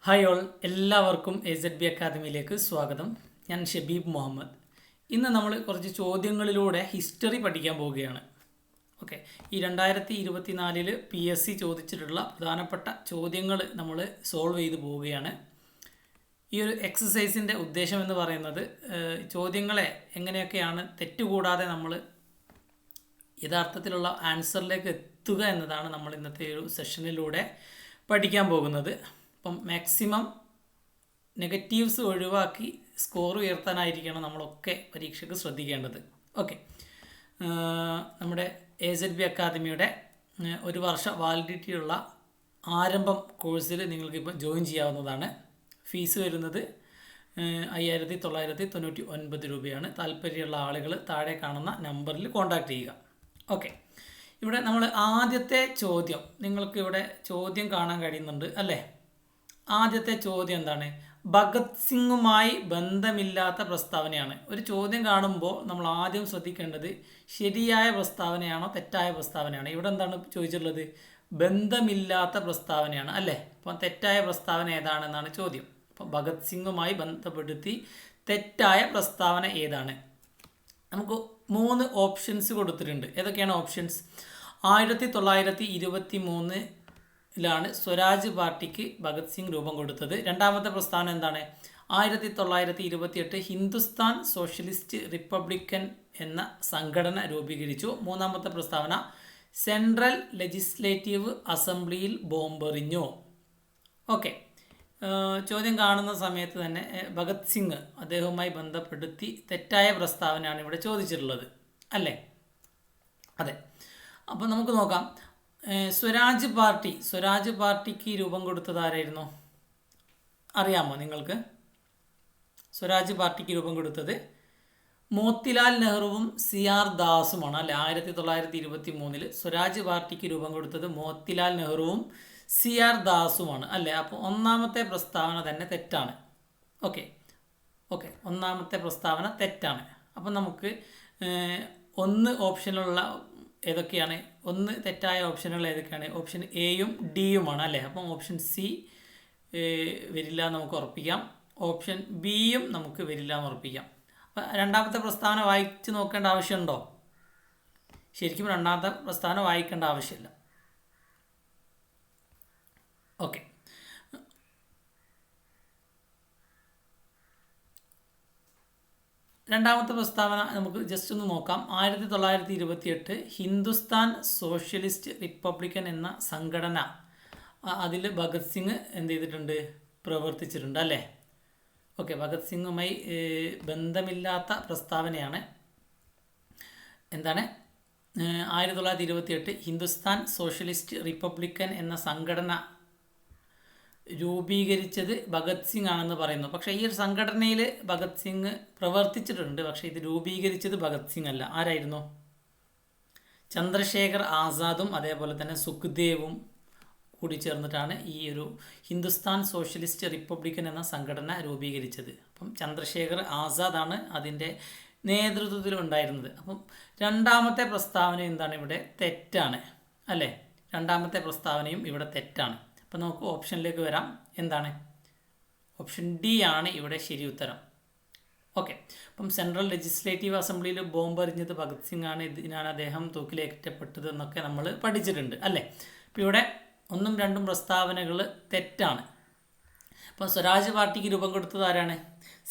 Hi all, എല്ലാവർക്കും AZB അക്കാദമിയിലേക്ക് സ്വാഗതം. ഞാൻ ഷബീബ് മുഹമ്മദ്. ഇന്ന് നമ്മൾ കുറച്ച് ചോദ്യങ്ങളിലൂടെ ഹിസ്റ്ററി പഠിക്കാൻ പോവുകയാണ്. ഓക്കെ, ഈ 2024 PSC ചോദിച്ചിട്ടുള്ള പ്രധാനപ്പെട്ട ചോദ്യങ്ങൾ നമ്മൾ സോൾവ് ചെയ്ത് പോവുകയാണ്. ഈ ഒരു എക്സസൈസിൻ്റെ ഉദ്ദേശം എന്ന് പറയുന്നത് ചോദ്യങ്ങളെ എങ്ങനെയൊക്കെയാണ് തെറ്റുകൂടാതെ നമ്മൾ യഥാർത്ഥത്തിലുള്ള ആൻസറിലേക്ക് എത്തുക എന്നതാണ് നമ്മൾ ഇന്നത്തെ ഒരു സെഷനിലൂടെ പഠിക്കാൻ പോകുന്നത്. അപ്പം മാക്സിമം നെഗറ്റീവ്സ് ഒഴിവാക്കി സ്കോർ ഉയർത്താനായിരിക്കണം നമ്മളൊക്കെ പരീക്ഷയ്ക്ക് ശ്രദ്ധിക്കേണ്ടത്. ഓക്കെ, നമ്മുടെ AZB അക്കാദമിയുടെ ഒരു വർഷ വാലിഡിറ്റിയുള്ള ആരംഭം കോഴ്സിൽ നിങ്ങൾക്കിപ്പോൾ ജോയിൻ ചെയ്യാവുന്നതാണ്. ഫീസ് വരുന്നത് 5,999 രൂപയാണ്. താല്പര്യമുള്ള ആളുകൾ താഴെ കാണുന്ന നമ്പറിൽ കോൺടാക്റ്റ് ചെയ്യുക. ഓക്കെ, ഇവിടെ നമ്മൾ ആദ്യത്തെ ചോദ്യം, നിങ്ങൾക്ക് ഇവിടെ ചോദ്യം കാണാൻ കഴിയുന്നുണ്ട് അല്ലേ? ആദ്യത്തെ ചോദ്യം എന്താണ്? ഭഗത് സിംഗുമായി ബന്ധമില്ലാത്ത പ്രസ്താവനയാണ്. ഒരു ചോദ്യം കാണുമ്പോൾ നമ്മൾ ആദ്യം ശ്രദ്ധിക്കേണ്ടത് ശരിയായ പ്രസ്താവനയാണോ തെറ്റായ പ്രസ്താവനയാണോ. ഇവിടെ എന്താണ് ചോദിച്ചിട്ടുള്ളത്? ബന്ധമില്ലാത്ത പ്രസ്താവനയാണ് അല്ലേ? അപ്പം തെറ്റായ പ്രസ്താവന ഏതാണെന്നാണ് ചോദ്യം. അപ്പം ഭഗത് സിംഗുമായി ബന്ധപ്പെടുത്തി തെറ്റായ പ്രസ്താവന ഏതാണ്? നമുക്ക് 3 ഓപ്ഷൻസ് കൊടുത്തിട്ടുണ്ട്. ഏതൊക്കെയാണ് ഓപ്ഷൻസ്? 1923 സ്വരാജ് പാർട്ടിക്ക് ഭഗത് സിംഗ് രൂപം കൊടുത്തത്. രണ്ടാമത്തെ പ്രസ്താവന എന്താണ്? 1928 ഹിന്ദുസ്ഥാൻ സോഷ്യലിസ്റ്റ് റിപ്പബ്ലിക്കൻ എന്ന സംഘടന രൂപീകരിച്ചു. മൂന്നാമത്തെ പ്രസ്താവന സെൻട്രൽ ലെജിസ്ലേറ്റീവ് അസംബ്ലിയിൽ ബോംബെറിഞ്ഞു. ഓക്കെ, ചോദ്യം കാണുന്ന സമയത്ത് തന്നെ ഭഗത് സിംഗ് അദ്ദേഹവുമായി ബന്ധപ്പെടുത്തി തെറ്റായ പ്രസ്താവനയാണ് ഇവിടെ ചോദിച്ചിട്ടുള്ളത് അല്ലേ? അതെ. അപ്പോൾ നമുക്ക് നോക്കാം. സ്വരാജ് പാർട്ടിക്ക് രൂപം കൊടുത്തത് ആരായിരുന്നു? അറിയാമോ നിങ്ങൾക്ക്? സ്വരാജ് പാർട്ടിക്ക് രൂപം കൊടുത്തത് മോത്തിലാൽ നെഹ്റുവും CR ദാസുമാണ് അല്ലേ? 1923 സ്വരാജ് പാർട്ടിക്ക് രൂപം കൊടുത്തത് മോത്തിലാൽ നെഹ്റുവും CR ദാസുമാണ് അല്ലേ? അപ്പോൾ ഒന്നാമത്തെ പ്രസ്താവന തന്നെ തെറ്റാണ്. ഓക്കെ, ഒന്നാമത്തെ പ്രസ്താവന തെറ്റാണ്. അപ്പം നമുക്ക് ഒന്ന് ഓപ്ഷനിലുള്ള ഏതൊക്കെയാണ്? ഒന്ന് തെറ്റായ ഓപ്ഷനുകൾ ഏതൊക്കെയാണ്? ഓപ്ഷൻ എയും ഡിയുമാണ് അല്ലേ? അപ്പം ഓപ്ഷൻ സി വരില്ല നമുക്ക് ഉറപ്പിക്കാം. ഓപ്ഷൻ ബിയും നമുക്ക് വരില്ല എന്ന് ഉറപ്പിക്കാം. അപ്പം രണ്ടാമത്തെ പ്രസ്താവന വായിച്ച് നോക്കേണ്ട ആവശ്യമുണ്ടോ? ശരിക്കും രണ്ടാമത്തെ പ്രസ്താവന വായിക്കേണ്ട ആവശ്യമില്ല. ഓക്കെ, രണ്ടാമത്തെ പ്രസ്താവന നമുക്ക് ജസ്റ്റ് ഒന്ന് നോക്കാം. 1928 ഹിന്ദുസ്ഥാൻ സോഷ്യലിസ്റ്റ് റിപ്പബ്ലിക്കൻ എന്ന സംഘടന, അതിൽ ഭഗത് സിംഗ് എന്ത് ചെയ്തിട്ടുണ്ട്? പ്രവർത്തിച്ചിട്ടുണ്ട് അല്ലേ? ഓക്കെ, ഭഗത് സിംഗുമായി ബന്ധമില്ലാത്ത പ്രസ്താവനയാണ്. എന്താണ്? 1928 ഹിന്ദുസ്ഥാൻ സോഷ്യലിസ്റ്റ് റിപ്പബ്ലിക്കൻ എന്ന സംഘടന രൂപീകരിച്ചത് ഭഗത് സിംഗ് ആണെന്ന് പറയുന്നു. പക്ഷേ ഈ ഒരു സംഘടനയിൽ ഭഗത് സിംഗ് പ്രവർത്തിച്ചിട്ടുണ്ട്. പക്ഷേ ഇത് രൂപീകരിച്ചത് ഭഗത് സിംഗ് അല്ല. ആരായിരുന്നു? ചന്ദ്രശേഖർ ആസാദും അതേപോലെ തന്നെ സുഖ്ദേവും കൂടി ചേർന്നിട്ടാണ് ഈ ഒരു ഹിന്ദുസ്ഥാൻ സോഷ്യലിസ്റ്റ് റിപ്പബ്ലിക്കൻ എന്ന സംഘടന രൂപീകരിച്ചത്. അപ്പം ചന്ദ്രശേഖർ ആസാദാണ് അതിൻ്റെ നേതൃത്വത്തിൽ ഉണ്ടായിരുന്നത്. അപ്പം രണ്ടാമത്തെ പ്രസ്താവന എന്താണ്? ഇവിടെ തെറ്റാണ് അല്ലേ? രണ്ടാമത്തെ പ്രസ്താവനയും ഇവിടെ തെറ്റാണ്. അപ്പം നമുക്ക് ഓപ്ഷനിലേക്ക് വരാം. എന്താണ്? ഓപ്ഷൻ ഡി ആണ് ഇവിടെ ശരി ഉത്തരം. ഓക്കെ, അപ്പം സെൻട്രൽ ലെജിസ്ലേറ്റീവ് അസംബ്ലിയിൽ ബോംബ് എറിഞ്ഞത് ഭഗത് സിംഗ് ആണ്. ഇതിനാണ് അദ്ദേഹം തൂക്കിലേറ്റപ്പെട്ടത് എന്നൊക്കെ നമ്മൾ പഠിച്ചിട്ടുണ്ട് അല്ലേ? അപ്പം ഇവിടെ 1ഉം 2ഉം പ്രസ്താവനകൾ തെറ്റാണ്. അപ്പം സ്വരാജ് പാർട്ടിക്ക് രൂപം കൊടുത്തത് ആരാണ്?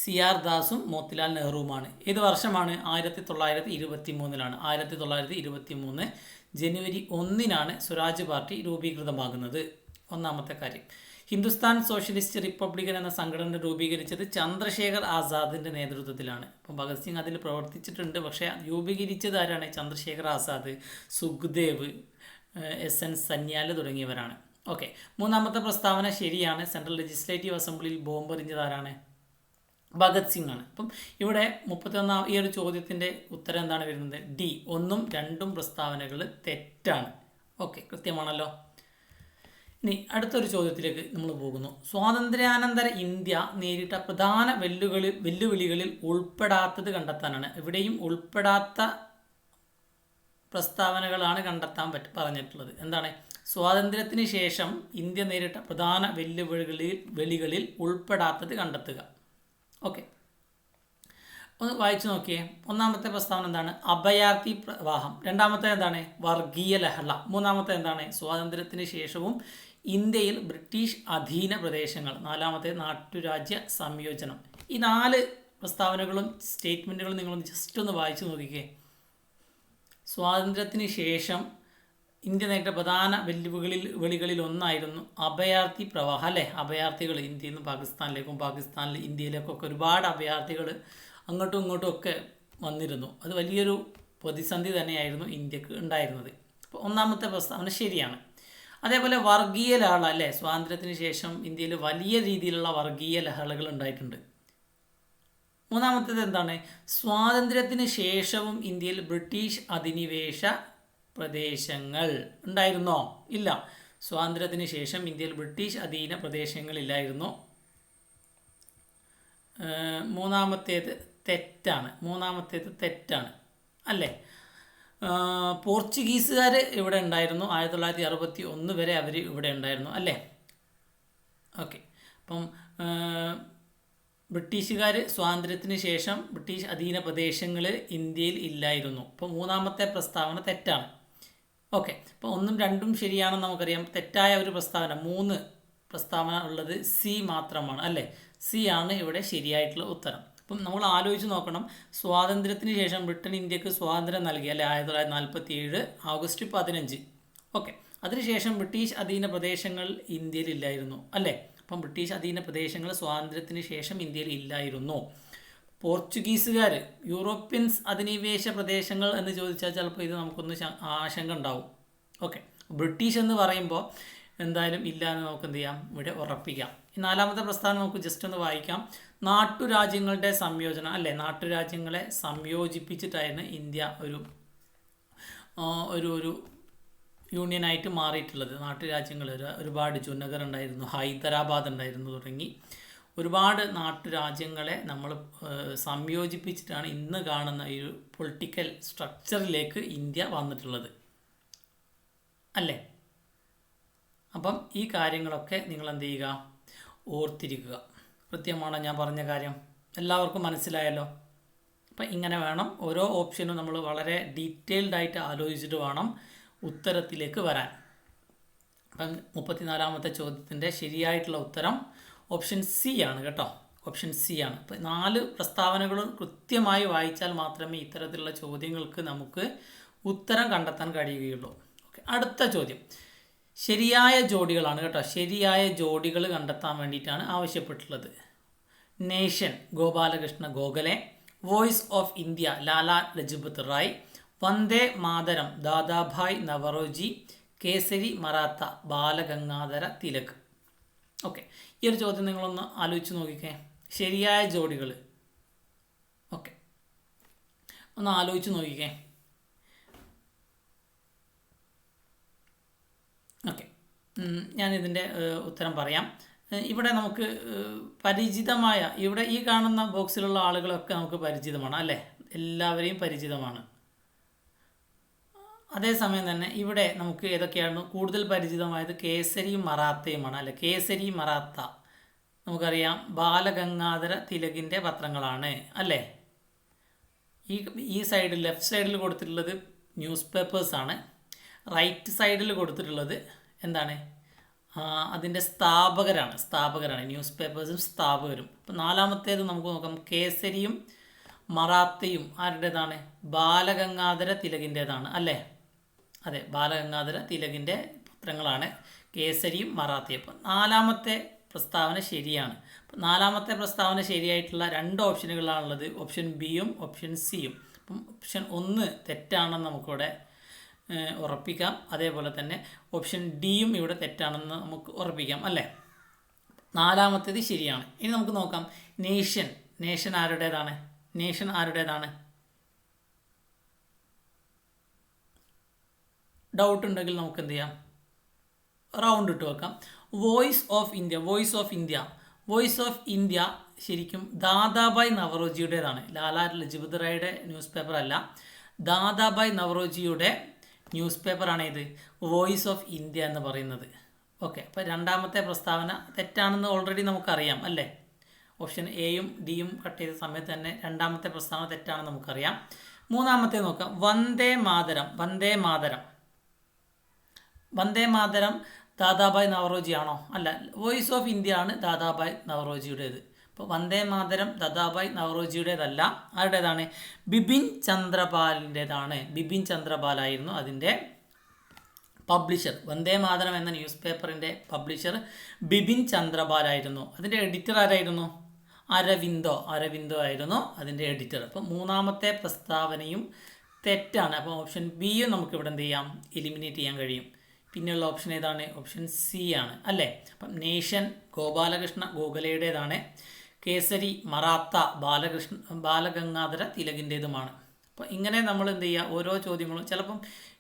CR ദാസും മോത്തിലാൽ നെഹ്റുവുമാണ്. ഏത് വർഷമാണ്? 1923 1923 ജനുവരി 1 സ്വരാജ് പാർട്ടി രൂപീകൃതമാകുന്നത്. ഒന്നാമത്തെ കാര്യം. ഹിന്ദുസ്ഥാൻ സോഷ്യലിസ്റ്റ് റിപ്പബ്ലിക്കൻ എന്ന സംഘടന രൂപീകരിച്ചത് ചന്ദ്രശേഖർ ആസാദിൻ്റെ നേതൃത്വത്തിലാണ്. അപ്പം ഭഗത് സിംഗ് അതിൽ പ്രവർത്തിച്ചിട്ടുണ്ട്. പക്ഷേ രൂപീകരിച്ചത് ആരാണ്? ചന്ദ്രശേഖർ ആസാദ്, സുഖ്ദേവ്, SN സന്യാൽ തുടങ്ങിയവരാണ്. ഓക്കെ, മൂന്നാമത്തെ പ്രസ്താവന ശരിയാണ്. സെൻട്രൽ ലെജിസ്ലേറ്റീവ് അസംബ്ലിയിൽ ബോംബ് എറിഞ്ഞത് ആരാണ്? ഭഗത് സിംഗ് ആണ്. അപ്പം ഇവിടെ 31 ഈ ഒരു ചോദ്യത്തിൻ്റെ ഉത്തരം എന്താണ് വരുന്നത്? ഡി. 1ഉം 2ഉം പ്രസ്താവനകൾ തെറ്റാണ്. ഓക്കെ, കൃത്യമാണല്ലോ. ഇനി അടുത്തൊരു ചോദ്യത്തിലേക്ക് നമ്മൾ പോകുന്നു. സ്വാതന്ത്ര്യാനന്തര ഇന്ത്യ നേരിട്ട പ്രധാന വെല്ലുവിളികളിൽ ഉൾപ്പെടാത്തത് കണ്ടെത്താനാണ്. ഇവിടെയും ഉൾപ്പെടാത്ത പ്രസ്താവനകളാണ് കണ്ടെത്താൻ പറഞ്ഞിട്ടുള്ളത്. എന്താണ്? സ്വാതന്ത്ര്യത്തിന് ശേഷം ഇന്ത്യ നേരിട്ട പ്രധാന വെല്ലുവിളികളിൽ ഉൾപ്പെടാത്തത് കണ്ടെത്തുക. ഓക്കെ, ഒന്ന് വായിച്ചു നോക്കിയേ. ഒന്നാമത്തെ പ്രസ്താവന എന്താണ്? അഭയാർത്ഥി പ്രവാഹം. രണ്ടാമത്തെ എന്താണ്? വർഗീയ ലഹള. മൂന്നാമത്തെ എന്താണ്? സ്വാതന്ത്ര്യത്തിന് ശേഷവും ഇന്ത്യയിൽ ബ്രിട്ടീഷ് അധീന പ്രദേശങ്ങൾ. നാലാമത്തെ നാട്ടുരാജ്യ സംയോജനം. ഈ 4 പ്രസ്താവനകളും സ്റ്റേറ്റ്മെൻറ്റുകളും നിങ്ങളൊന്ന് ജസ്റ്റ് ഒന്ന് വായിച്ചു നോക്കിക്കേ. സ്വാതന്ത്ര്യത്തിന് ശേഷം ഇന്ത്യ നേരിട്ട പ്രധാന വെല്ലുവിളികളിൽ ഒന്നായിരുന്നു അഭയാർത്ഥി പ്രവാഹം, അല്ലേ? അഭയാർത്ഥികൾ ഇന്ത്യയിൽ നിന്ന് പാകിസ്ഥാനിലേക്കും പാകിസ്ഥാനിൽ ഇന്ത്യയിലേക്കൊക്കെ ഒരുപാട് അഭയാർത്ഥികൾ അങ്ങോട്ടും ഇങ്ങോട്ടും ഒക്കെ വന്നിരുന്നു. അത് വലിയൊരു പ്രതിസന്ധി തന്നെയായിരുന്നു ഇന്ത്യക്ക് ഉണ്ടായിരുന്നത്. അപ്പോൾ ഒന്നാമത്തെ പ്രസ്താവന ശരിയാണ്. അതേപോലെ വർഗീയ ലഹള, അല്ലേ? സ്വാതന്ത്ര്യത്തിന് ശേഷം ഇന്ത്യയിൽ വലിയ രീതിയിലുള്ള വർഗീയ ലഹളകൾ ഉണ്ടായിട്ടുണ്ട്. മൂന്നാമത്തേത് എന്താണ്? സ്വാതന്ത്ര്യത്തിന് ശേഷവും ഇന്ത്യയിൽ ബ്രിട്ടീഷ് അധിനിവേശ പ്രദേശങ്ങൾ ഉണ്ടായിരുന്നോ? ഇല്ല. സ്വാതന്ത്ര്യത്തിന് ശേഷം ഇന്ത്യയിൽ ബ്രിട്ടീഷ് അധീന പ്രദേശങ്ങളില്ലായിരുന്നു. മൂന്നാമത്തേത് തെറ്റാണ്, അല്ലേ? പോർച്ചുഗീസുകാർ ഇവിടെ ഉണ്ടായിരുന്നു. 1961 വരെ അവർ ഇവിടെ ഉണ്ടായിരുന്നു, അല്ലേ? ഓക്കെ, അപ്പം ബ്രിട്ടീഷുകാർ സ്വാതന്ത്ര്യത്തിന് ശേഷം ബ്രിട്ടീഷ് അധീന പ്രദേശങ്ങൾ ഇന്ത്യയിൽ ഇല്ലായിരുന്നു. അപ്പോൾ മൂന്നാമത്തെ പ്രസ്താവന തെറ്റാണ്. ഓക്കെ, അപ്പോൾ 1ഉം 2ഉം ശരിയാണെന്ന് നമുക്കറിയാം. തെറ്റായ ഒരു പ്രസ്താവന 3 പ്രസ്താവന ഉള്ളത് സി മാത്രമാണ്, അല്ലേ? സി ആണ് ഇവിടെ ശരിയായിട്ടുള്ള ഉത്തരം. അപ്പം നമ്മൾ ആലോചിച്ച് നോക്കണം. സ്വാതന്ത്ര്യത്തിന് ശേഷം ബ്രിട്ടൻ ഇന്ത്യക്ക് സ്വാതന്ത്ര്യം നൽകി, അല്ലേ? 1947 ഓഗസ്റ്റ് 15. ഓക്കെ, അതിനുശേഷം ബ്രിട്ടീഷ് അധീന പ്രദേശങ്ങൾ ഇന്ത്യയിൽ ഇല്ലായിരുന്നു, അല്ലേ? അപ്പം ബ്രിട്ടീഷ് അധീന പ്രദേശങ്ങൾ സ്വാതന്ത്ര്യത്തിന് ശേഷം ഇന്ത്യയിൽ ഇല്ലായിരുന്നു. പോർച്ചുഗീസുകാർ യൂറോപ്യൻസ് അധിനിവേശ പ്രദേശങ്ങൾ എന്ന് ചോദിച്ചാൽ ചിലപ്പോൾ ഇത് നമുക്കൊന്ന് ആശങ്ക ഉണ്ടാവും. ഓക്കെ, ബ്രിട്ടീഷ് എന്ന് പറയുമ്പോൾ എന്തായാലും ഇല്ല എന്ന് നമുക്ക് എന്ത് ചെയ്യാം? ഇവിടെ ഉറപ്പിക്കാം. ഈ 4ാമത്തെ പ്രസ്താവന നമുക്ക് ജസ്റ്റ് ഒന്ന് വായിക്കാം. നാട്ടുരാജ്യങ്ങളുടെ സംയോജനം, അല്ലേ? നാട്ടുരാജ്യങ്ങളെ സംയോജിപ്പിച്ചിട്ടായിരുന്നു ഇന്ത്യ ഒരു യൂണിയനായിട്ട് മാറിയിട്ടുള്ളത്. നാട്ടുരാജ്യങ്ങൾ ഒരുപാട് ജുനഗർ ഉണ്ടായിരുന്നു, ഹൈദരാബാദ് ഉണ്ടായിരുന്നു, തുടങ്ങി ഒരുപാട് നാട്ടുരാജ്യങ്ങളെ നമ്മൾ സംയോജിപ്പിച്ചിട്ടാണ് ഇന്ന് കാണുന്ന ഈ ഒരു പൊളിറ്റിക്കൽ സ്ട്രക്ചറിലേക്ക് ഇന്ത്യ വന്നിട്ടുള്ളത്, അല്ലേ? അപ്പം ഈ കാര്യങ്ങളൊക്കെ നിങ്ങൾ എന്ത് ചെയ്യുക? ഓർത്തിരിക്കുക. കൃത്യമാണോ ഞാൻ പറഞ്ഞ കാര്യം? എല്ലാവർക്കും മനസ്സിലായല്ലോ? അപ്പം ഇങ്ങനെ വേണം ഓരോ ഓപ്ഷനും നമ്മൾ വളരെ ഡീറ്റെയിൽഡായിട്ട് ആലോചിച്ചിട്ട് വേണം ഉത്തരത്തിലേക്ക് വരാൻ. അപ്പം 34ാമത്തെ ചോദ്യത്തിൻ്റെ ശരിയായിട്ടുള്ള ഉത്തരം ഓപ്ഷൻ സി ആണ് കേട്ടോ. ഓപ്ഷൻ സി ആണ്. അപ്പം 4 പ്രസ്താവനകളും കൃത്യമായി വായിച്ചാൽ മാത്രമേ ഇത്തരത്തിലുള്ള ചോദ്യങ്ങൾക്ക് നമുക്ക് ഉത്തരം കണ്ടെത്താൻ കഴിയുകയുള്ളൂ. ഓക്കെ, അടുത്ത ചോദ്യം ശരിയായ ജോഡികളാണ് കേട്ടോ. ശരിയായ ജോഡികൾ കണ്ടെത്താൻ വേണ്ടിയിട്ടാണ് ആവശ്യപ്പെട്ടുള്ളത്. Nation Gopalakrishna Gokhale, Voice of India Lala Lajpat Rai, Vande Mataram Dadabhai Naoroji, Kesari Maratha Balagangadhara Tilak. Okay, ഈ ഒരു ചോദ്യം നിങ്ങളൊന്ന് ആലോചിച്ച് നോക്കിക്കേ. ശരിയായ ജോഡികൾ ഓക്കെ ഒന്ന് ആലോചിച്ച് നോക്കിക്കേ. ഓക്കെ, ഞാനിതിൻ്റെ ഉത്തരം പറയാം. ഇവിടെ നമുക്ക് പരിചിതമായ ഇവിടെ ഈ കാണുന്ന ബോക്സിലുള്ള ആളുകളൊക്കെ നമുക്ക് പരിചിതമാണ്, അല്ലേ? എല്ലാവരെയും പരിചിതമാണ്. അതേസമയം തന്നെ ഇവിടെ നമുക്ക് ഏതൊക്കെയാണ് കൂടുതൽ പരിചിതമായത്? കേസരിയും മറാത്തയുമാണ്, അല്ലെ? കേസരി മറാത്ത നമുക്കറിയാം ബാലഗംഗാധര തിലകിൻ്റെ പത്രങ്ങളാണ്, അല്ലേ? ഈ സൈഡിൽ ലെഫ്റ്റ് സൈഡിൽ കൊടുത്തിട്ടുള്ളത് ന്യൂസ് പേപ്പേഴ്സാണ്. റൈറ്റ് സൈഡിൽ കൊടുത്തിട്ടുള്ളത് എന്താണ്? അതിൻ്റെ സ്ഥാപകരാണ് ന്യൂസ് പേപ്പേഴ്സും സ്ഥാപകരും. അപ്പോൾ 4ാമത്തേത് നമുക്ക് നോക്കാം. കേസരിയും മറാത്തയും ആരുടേതാണ്? ബാലഗംഗാധര തിലകിൻ്റേതാണ്, അല്ലേ? അതെ, ബാലഗംഗാധര തിലകിൻ്റെ പത്രങ്ങളാണ് കേസരിയും മറാത്തയും. അപ്പം 4ാമത്തെ പ്രസ്താവന ശരിയാണ്. അപ്പം 4ാമത്തെ പ്രസ്താവന ശരിയായിട്ടുള്ള 2 ഓപ്ഷനുകളാണുള്ളത്. ഓപ്ഷൻ ബിയും ഓപ്ഷൻ സിയും. അപ്പം ഓപ്ഷൻ 1 തെറ്റാണെന്ന് നമുക്കിവിടെ ഉറപ്പിക്കാം. അതേപോലെ തന്നെ ഓപ്ഷൻ ഡിയും ഇവിടെ തെറ്റാണെന്ന് നമുക്ക് ഉറപ്പിക്കാം, അല്ലേ? 4ാമത്തേത് ശരിയാണ്. ഇനി നമുക്ക് നോക്കാം. നേഷൻ ആരുടേതാണ്? ഡൗട്ട് ഉണ്ടെങ്കിൽ നമുക്ക് എന്ത് ചെയ്യാം? റൗണ്ട് ഇട്ട് വെക്കാം. വോയിസ് ഓഫ് ഇന്ത്യ ശരിക്കും ദാദാഭായ് നവറോജിയുടേതാണ്. ലാലാ ലജ്പത് റായിയുടെ ന്യൂസ് പേപ്പർ അല്ല. ദാദാഭായ് നവറോജിയുടെ ന്യൂസ് പേപ്പറാണ് ഇത് വോയിസ് ഓഫ് ഇന്ത്യ എന്ന് പറയുന്നത്. ഓക്കെ, അപ്പോൾ രണ്ടാമത്തെ പ്രസ്താവന തെറ്റാണെന്ന് ഓൾറെഡി നമുക്കറിയാം അല്ലേ. ഓപ്ഷൻ എയും ഡിയും കട്ട് ചെയ്ത സമയത്ത് തന്നെ രണ്ടാമത്തെ പ്രസ്താവന തെറ്റാണെന്ന് നമുക്കറിയാം. മൂന്നാമത്തെ നോക്കാം, വന്ദേ മാതരം. വന്ദേ മാതരം വന്ദേ മാതരം ദാദാഭായ് നവറോജി ആണോ? അല്ല, വോയിസ് ഓഫ് ഇന്ത്യ ആണ് ദാദാഭായ് നവറോജിയുടേത്. അപ്പോൾ വന്ദേ മാതരം ദാദാഭായ് നവറോജിയുടേതല്ല. ആരുടേതാണ്? ബിപിൻ ചന്ദ്രപാലിൻ്റേതാണ്. ബിപിൻ ചന്ദ്രപാലായിരുന്നു അതിൻ്റെ പബ്ലിഷർ. വന്ദേ മാതരം എന്ന ന്യൂസ് പേപ്പറിൻ്റെ പബ്ലിഷർ ബിപിൻ ചന്ദ്രപാലായിരുന്നു. അതിൻ്റെ എഡിറ്റർ ആരായിരുന്നു? അരവിന്ദോ ആയിരുന്നു അതിൻ്റെ എഡിറ്റർ. അപ്പം മൂന്നാമത്തെ പ്രസ്താവനയും തെറ്റാണ്. അപ്പോൾ ഓപ്ഷൻ ബിയും നമുക്കിവിടെ എന്ത് ചെയ്യാം? എലിമിനേറ്റ് ചെയ്യാൻ കഴിയും. പിന്നെയുള്ള ഓപ്ഷൻ ഏതാണ്? ഓപ്ഷൻ സി ആണ് അല്ലേ. അപ്പം നേഷൻ ഗോപാലകൃഷ്ണ ഗോഖലെയുടേതാണ്. കേസരി മറാത്ത ബാലഗംഗാധര തിലകിൻ്റേതുമാണ്. അപ്പോൾ ഇങ്ങനെ നമ്മൾ എന്ത് ചെയ്യുക, ഓരോ ചോദ്യങ്ങളും ചിലപ്പം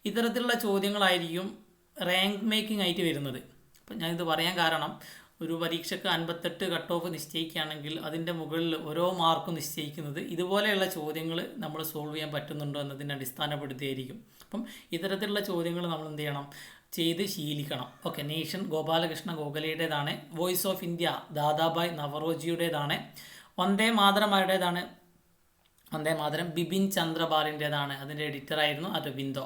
ഇത്തരത്തിലുള്ള ചോദ്യങ്ങളായിരിക്കും റാങ്ക് മേക്കിംഗ് ആയിട്ട് വരുന്നത്. അപ്പം ഞാനിത് പറയാൻ കാരണം, ഒരു പരീക്ഷയ്ക്ക് 58 കട്ട് ഓഫ് നിശ്ചയിക്കുകയാണെങ്കിൽ അതിൻ്റെ മുകളിൽ ഓരോ മാർക്കും നിശ്ചയിക്കുന്നത് ഇതുപോലെയുള്ള ചോദ്യങ്ങൾ നമ്മൾ സോൾവ് ചെയ്യാൻ പറ്റുന്നുണ്ടോ എന്നതിനെ അടിസ്ഥാനപ്പെടുത്തിയായിരിക്കും. അപ്പം ഇത്തരത്തിലുള്ള ചോദ്യങ്ങൾ നമ്മൾ എന്ത് ചെയ്യണം? ചെയ്ത് ശീലിക്കണം. ഓക്കെ, നേഷൻ ഗോപാലകൃഷ്ണ ഗോഖലെയുടേതാണ്. വോയിസ് ഓഫ് ഇന്ത്യ ദാദാഭായ് നവറോജിയുടേതാണ്. വന്ദേ മാതരം ആരുടേതാണ്? വന്ദേ മാതരം ബിപിൻ ചന്ദ്രപാലിൻ്റേതാണ്. അതിൻ്റെ എഡിറ്ററായിരുന്നു അരവിന്ദോ.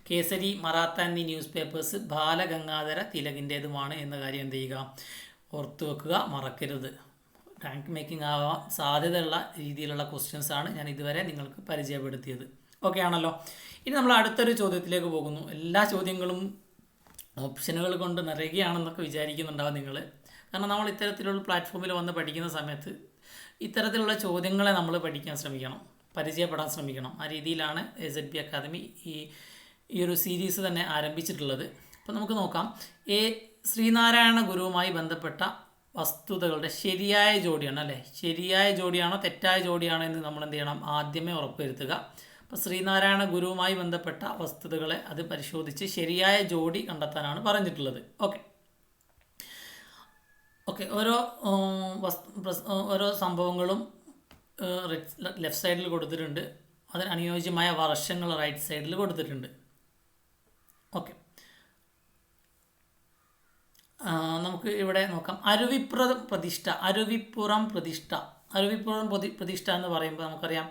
കേസരി മറാത്ത എന്നീ ന്യൂസ് പേപ്പേഴ്സ് ബാലഗംഗാധര തിലകിൻ്റേതുമാണ് എന്ന കാര്യം എന്ത് ചെയ്യുക? ഓർത്തു വെക്കുക, മറക്കരുത്. റാങ്ക് മേക്കിംഗ് ആവാൻ സാധ്യതയുള്ള രീതിയിലുള്ള ക്വസ്റ്റ്യൻസ് ആണ് ഞാൻ ഇതുവരെ നിങ്ങൾക്ക് പരിചയപ്പെടുത്തിയത്. ഓക്കെ ആണല്ലോ. ഇനി നമ്മൾ അടുത്തൊരു ചോദ്യത്തിലേക്ക് പോകുന്നു. എല്ലാ ചോദ്യങ്ങളും ഓപ്ഷനുകൾ കൊണ്ട് നിറയുകയാണെന്നൊക്കെ വിചാരിക്കുന്നുണ്ടാവും നിങ്ങൾ. കാരണം നമ്മൾ ഇത്തരത്തിലുള്ള പ്ലാറ്റ്ഫോമിൽ വന്ന് പഠിക്കുന്ന സമയത്ത് ഇത്തരത്തിലുള്ള ചോദ്യങ്ങളെ നമ്മൾ പഠിക്കാൻ ശ്രമിക്കണം, പരിചയപ്പെടാൻ ശ്രമിക്കണം. ആ രീതിയിലാണ് AZP അക്കാദമി ഈ ഒരു സീരീസ് തന്നെ ആരംഭിച്ചിട്ടുള്ളത്. അപ്പോൾ നമുക്ക് നോക്കാം. ശ്രീനാരായണ ഗുരുവുമായി ബന്ധപ്പെട്ട വസ്തുതകളുടെ ശരിയായ ജോഡിയാണ് അല്ലേ. ശരിയായ ജോഡിയാണോ തെറ്റായ ജോഡിയാണോ എന്ന് നമ്മൾ എന്ത് ചെയ്യണം? ആദ്യമേ ഉറപ്പുവരുത്തുക. അപ്പോൾ ശ്രീനാരായണ ഗുരുവുമായി ബന്ധപ്പെട്ട വസ്തുതകളെ അത് പരിശോധിച്ച് ശരിയായ ജോഡി കണ്ടെത്താനാണ് പറഞ്ഞിട്ടുള്ളത്. ഓക്കെ, ഓരോ സംഭവങ്ങളും ലെഫ്റ്റ് സൈഡിൽ കൊടുത്തിട്ടുണ്ട്. അതിന് അനുയോജ്യമായ വർഷങ്ങൾ റൈറ്റ് സൈഡിൽ കൊടുത്തിട്ടുണ്ട്. ഓക്കെ, നമുക്ക് ഇവിടെ നോക്കാം. അരുവിപ്പുറം പ്രതിഷ്ഠ എന്ന് പറയുമ്പോൾ നമുക്കറിയാം